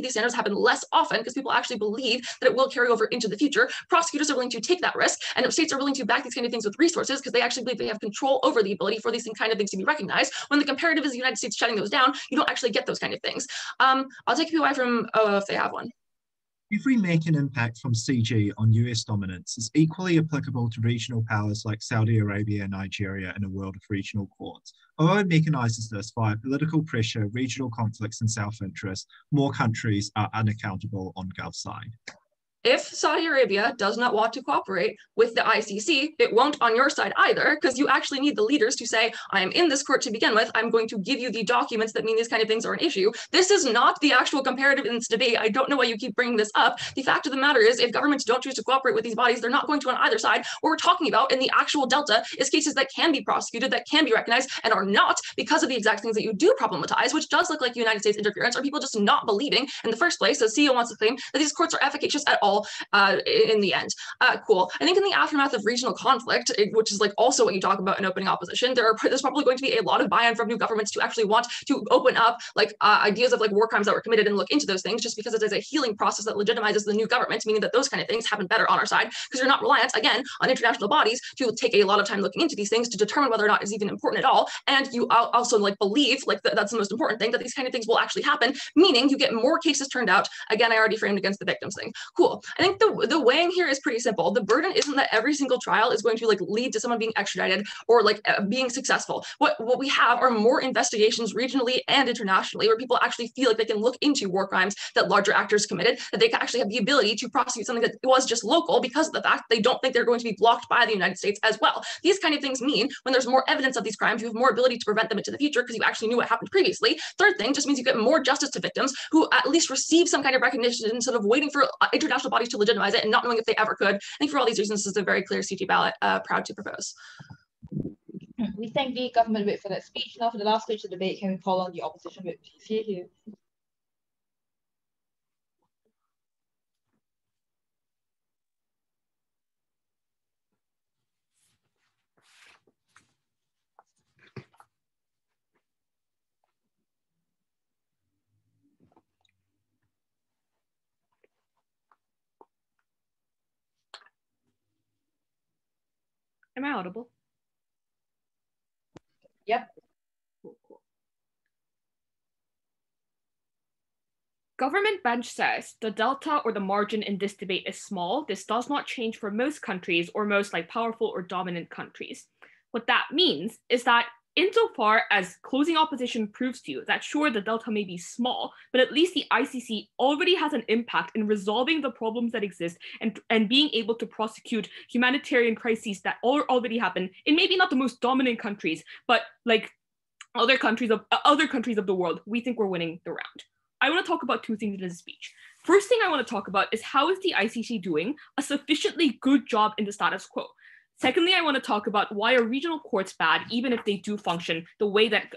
these standards happen less often because people actually believe that it will carry over into the future. prosecutors are willing to take that risk, and if states are willing to back these kind of things with resources because they actually believe they have control over the ability for these kind of things to be recognized, when the comparative is the United States shutting those down, you don't actually get those kind of things. I'll take a PY from if they have one. If we make an impact from CG on US dominance is equally applicable to regional powers like Saudi Arabia and Nigeria in a world of regional courts. OO mechanizes this via political pressure, regional conflicts, and self-interest. More countries are unaccountable on Gov side. If Saudi Arabia does not want to cooperate with the ICC, it won't on your side either, because you actually need the leaders to say, I am in this court to begin with, I'm going to give you the documents that mean these kind of things are an issue. This is not the actual comparative in this debate. I don't know why you keep bringing this up. The fact of the matter is, if governments don't choose to cooperate with these bodies, they're not going to on either side. What we're talking about in the actual delta is cases that can be prosecuted, that can be recognized, and are not because of the exact things that you do problematize, which does look like United States interference, or people just not believing in the first place, as CEO wants to claim, that these courts are efficacious at all in the end. Cool. I think in the aftermath of regional conflict, which is like also what you talk about in opening opposition, there's probably going to be a lot of buy-in from new governments to actually want to open up like ideas of like war crimes that were committed and look into those things, just because it is a healing process that legitimizes the new government, meaning that those kind of things happen better on our side, because you're not reliant, again, on international bodies to take a lot of time looking into these things to determine whether or not it's even important at all. And you also like believe, like that's the most important thing, that these kind of things will actually happen, meaning you get more cases turned out. Again, I already framed against the victims thing. Cool. I think the weighing here is pretty simple. The burden isn't that every single trial is going to like lead to someone being extradited or like being successful. What we have are more investigations regionally and internationally, where people actually feel like they can look into war crimes that larger actors committed, that they can actually have the ability to prosecute something that was just local because of the fact they don't think they're going to be blocked by the United States as well. These kind of things mean when there's more evidence of these crimes, you have more ability to prevent them into the future because you actually knew what happened previously. Third thing just means you get more justice to victims who at least receive some kind of recognition instead of waiting for international bodies to legitimize it and not knowing if they ever could. I think for all these reasons, this is a very clear CG ballot, proud to propose. We thank the government whip for that speech. Now for the last stage of the debate, can we call on the opposition whip, please? Here. Am I audible? Yep. Cool. Government bench says the delta or the margin in this debate is small. This does not change for most countries or most like powerful or dominant countries. What that means is that insofar as closing opposition proves to you that sure, the delta may be small, but at least the ICC already has an impact in resolving the problems that exist and being able to prosecute humanitarian crises that already happen in maybe not the most dominant countries, but like other countries of the world. We think we're winning the round. I want to talk about two things in this speech. First thing I want to talk about is how is the ICC doing a sufficiently good job in the status quo? Secondly, I want to talk about why are regional courts bad, even if they do function the way that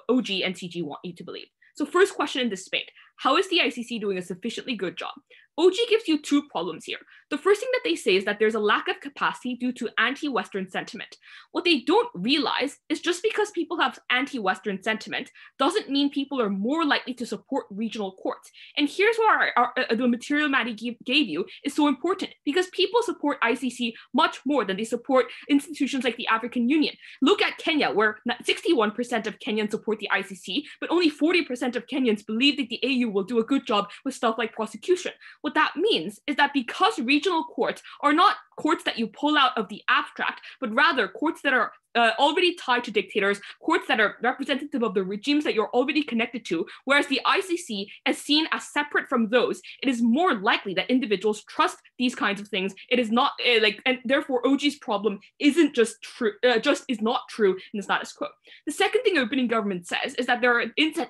OG and CG want you to believe. So first question in this debate, how is the ICC doing a sufficiently good job? OG gives you two problems here. The first thing that they say is that there's a lack of capacity due to anti-Western sentiment. What they don't realize is just because people have anti-Western sentiment doesn't mean people are more likely to support regional courts. And here's where the material Maddie gave you is so important, because people support ICC much more than they support institutions like the African Union. Look at Kenya, where 61% of Kenyans support the ICC, but only 40% of Kenyans believe that the AU will do a good job with stuff like prosecution. What that means is that because regional courts are not courts that you pull out of the abstract, but rather courts that are already tied to dictators, courts that are representative of the regimes that you're already connected to, whereas the ICC is seen as separate from those, it is more likely that individuals trust these kinds of things. It is not and therefore OG's problem isn't just true, is not true in the status quo. The second thing opening government says is that there are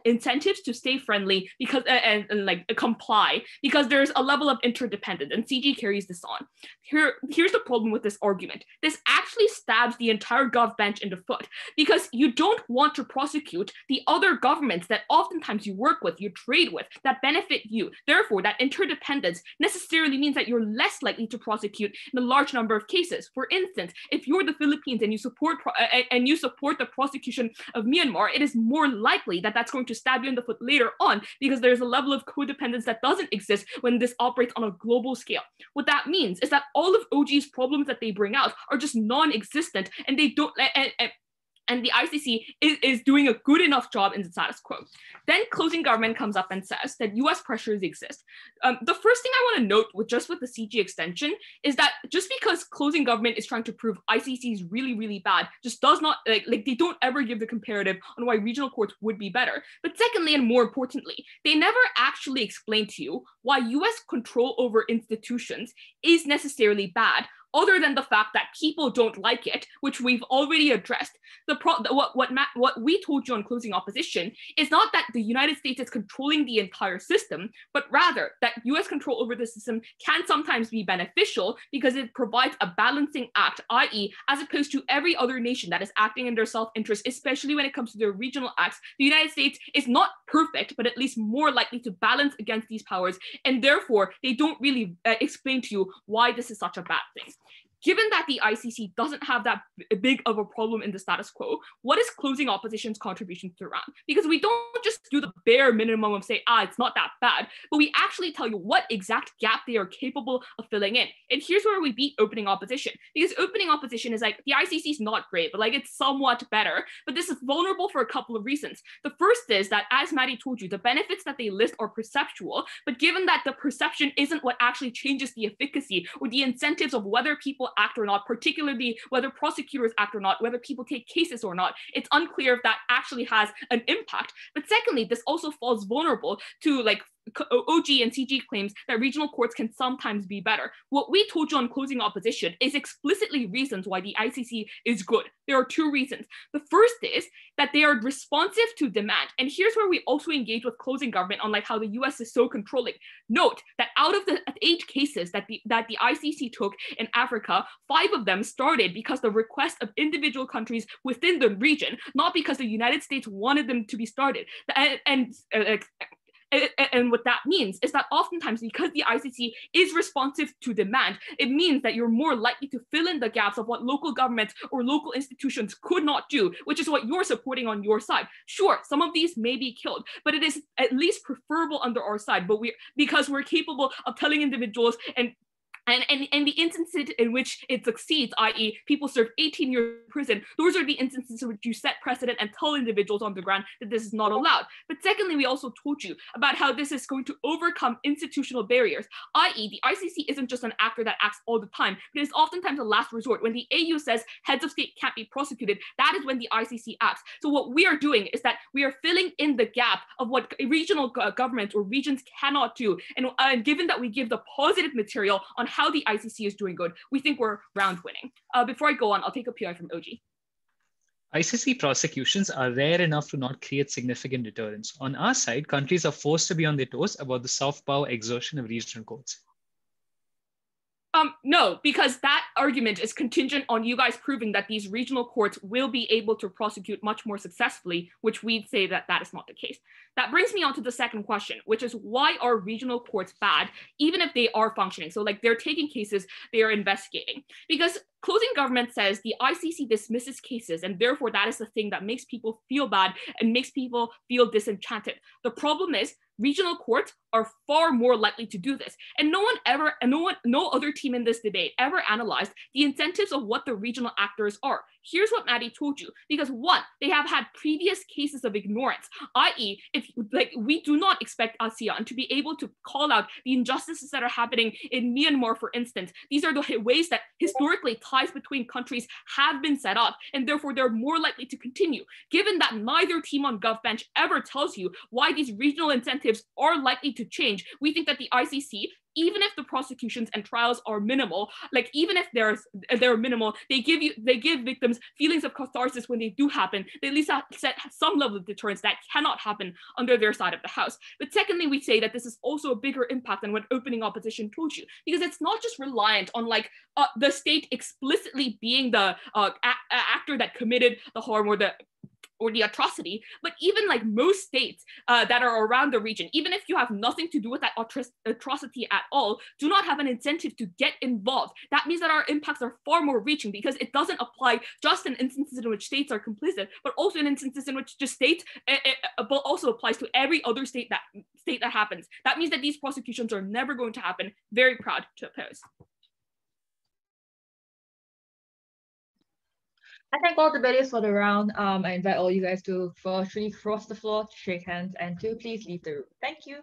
incentives to stay friendly because and comply because there's a level of interdependence, and CG carries this on. Here's the problem with this argument. This actually actually stabs the entire gov bench in the foot, because you don't want to prosecute the other governments that oftentimes you work with, you trade with, that benefit you. Therefore, that interdependence necessarily means that you're less likely to prosecute in a large number of cases. For instance, if you're the Philippines and you support the prosecution of Myanmar, it is more likely that that's going to stab you in the foot later on, because there's a level of codependence that doesn't exist when this operates on a global scale. What that means is that all of OG's problems that they bring out are just non-existent, and they don't, and the ICC is doing a good enough job in the status quo. Then closing government comes up and says that US pressures exist. The first thing I want to note with the CG extension is that just because closing government is trying to prove ICC is really, really bad, just does not, like they don't ever give the comparative on why regional courts would be better. But secondly, and more importantly, they never actually explain to you why US control over institutions is necessarily bad, other than the fact that people don't like it, which we've already addressed. What we told you on closing opposition is not that the United States is controlling the entire system, but rather that US control over the system can sometimes be beneficial because it provides a balancing act, i.e., as opposed to every other nation that is acting in their self-interest, especially when it comes to their regional acts, the United States is not perfect, but at least more likely to balance against these powers, and therefore they don't really explain to you why this is such a bad thing. Given that the ICC doesn't have that big of a problem in the status quo, what is closing opposition's contribution to Iran? Because we don't just do the bare minimum of say, it's not that bad, but we actually tell you what exact gap they are capable of filling in. And here's where we beat opening opposition, because opening opposition is like, the ICC is not great, but like it's somewhat better, but this is vulnerable for a couple of reasons. The first is that, as Maddie told you, the benefits that they list are perceptual, but given that the perception isn't what actually changes the efficacy or the incentives of whether people act or not, particularly whether prosecutors act or not, whether people take cases or not, it's unclear if that actually has an impact. But secondly, this also falls vulnerable to like OG and CG claims that regional courts can sometimes be better. What we told you on closing opposition is explicitly reasons why the ICC is good. There are two reasons. The first is that they are responsive to demand. And here's where we also engage with closing government on like how the US is so controlling. Note that out of the 8 cases that the ICC took in Africa, 5 of them started because the request of individual countries within the region, not because the United States wanted them to be started. And what that means is that oftentimes, because the ICC is responsive to demand, it means that you're more likely to fill in the gaps of what local governments or local institutions could not do, which is what you're supporting on your side. Sure, some of these may be killed, but it is at least preferable under our side, because we're capable of telling individuals and the instances in which it succeeds, i.e. people serve 18 years in prison, those are the instances in which you set precedent and tell individuals on the ground that this is not allowed. But secondly, we also told you about how this is going to overcome institutional barriers, i.e. the ICC isn't just an actor that acts all the time, but it's oftentimes a last resort. When the AU says heads of state can't be prosecuted, that is when the ICC acts. So what we are doing is that we are filling in the gap of what regional governments or regions cannot do. And given that we give the positive material on how the ICC is doing good, we think we're round winning. Before I go on, I'll take a PI from OG. ICC prosecutions are rare enough to not create significant deterrence. On our side, countries are forced to be on their toes about the soft power exertion of regional courts. No, because that argument is contingent on you guys proving that these regional courts will be able to prosecute much more successfully, which we'd say that that is not the case. That brings me on to the second question, which is why are regional courts bad, even if they are functioning? So like they're taking cases, they are investigating. Because closing government says the ICC dismisses cases, and therefore that is the thing that makes people feel bad and makes people feel disenchanted. The problem is regional courts are far more likely to do this. And no other team in this debate ever analyzed the incentives of what the regional actors are. Here's what Maddie told you, because one, they have had previous cases of ignorance, i.e. if like we do not expect ASEAN to be able to call out the injustices that are happening in Myanmar, for instance. These are the ways that historically ties between countries have been set up, and therefore they're more likely to continue. Given that neither team on GovBench ever tells you why these regional incentives are likely to change, we think that the ICC even if the prosecutions and trials are minimal, like even if they're minimal, they give victims feelings of catharsis when they do happen. They at least set some level of deterrence that cannot happen under their side of the house. But secondly, we say that this is also a bigger impact than what opening opposition told you, because it's not just reliant on like the state explicitly being the actor that committed the harm or the atrocity, but even like most states that are around the region, even if you have nothing to do with that atrocity at all, do not have an incentive to get involved. That means that our impacts are far more reaching, because it doesn't apply just in instances in which states are complicit, but also in instances in which just states, but also applies to every other state that happens. That means that these prosecutions are never going to happen. Very proud to oppose. I thank all debaters for the round. I invite all you guys to virtually cross the floor, to shake hands, and to please leave the room. Thank you.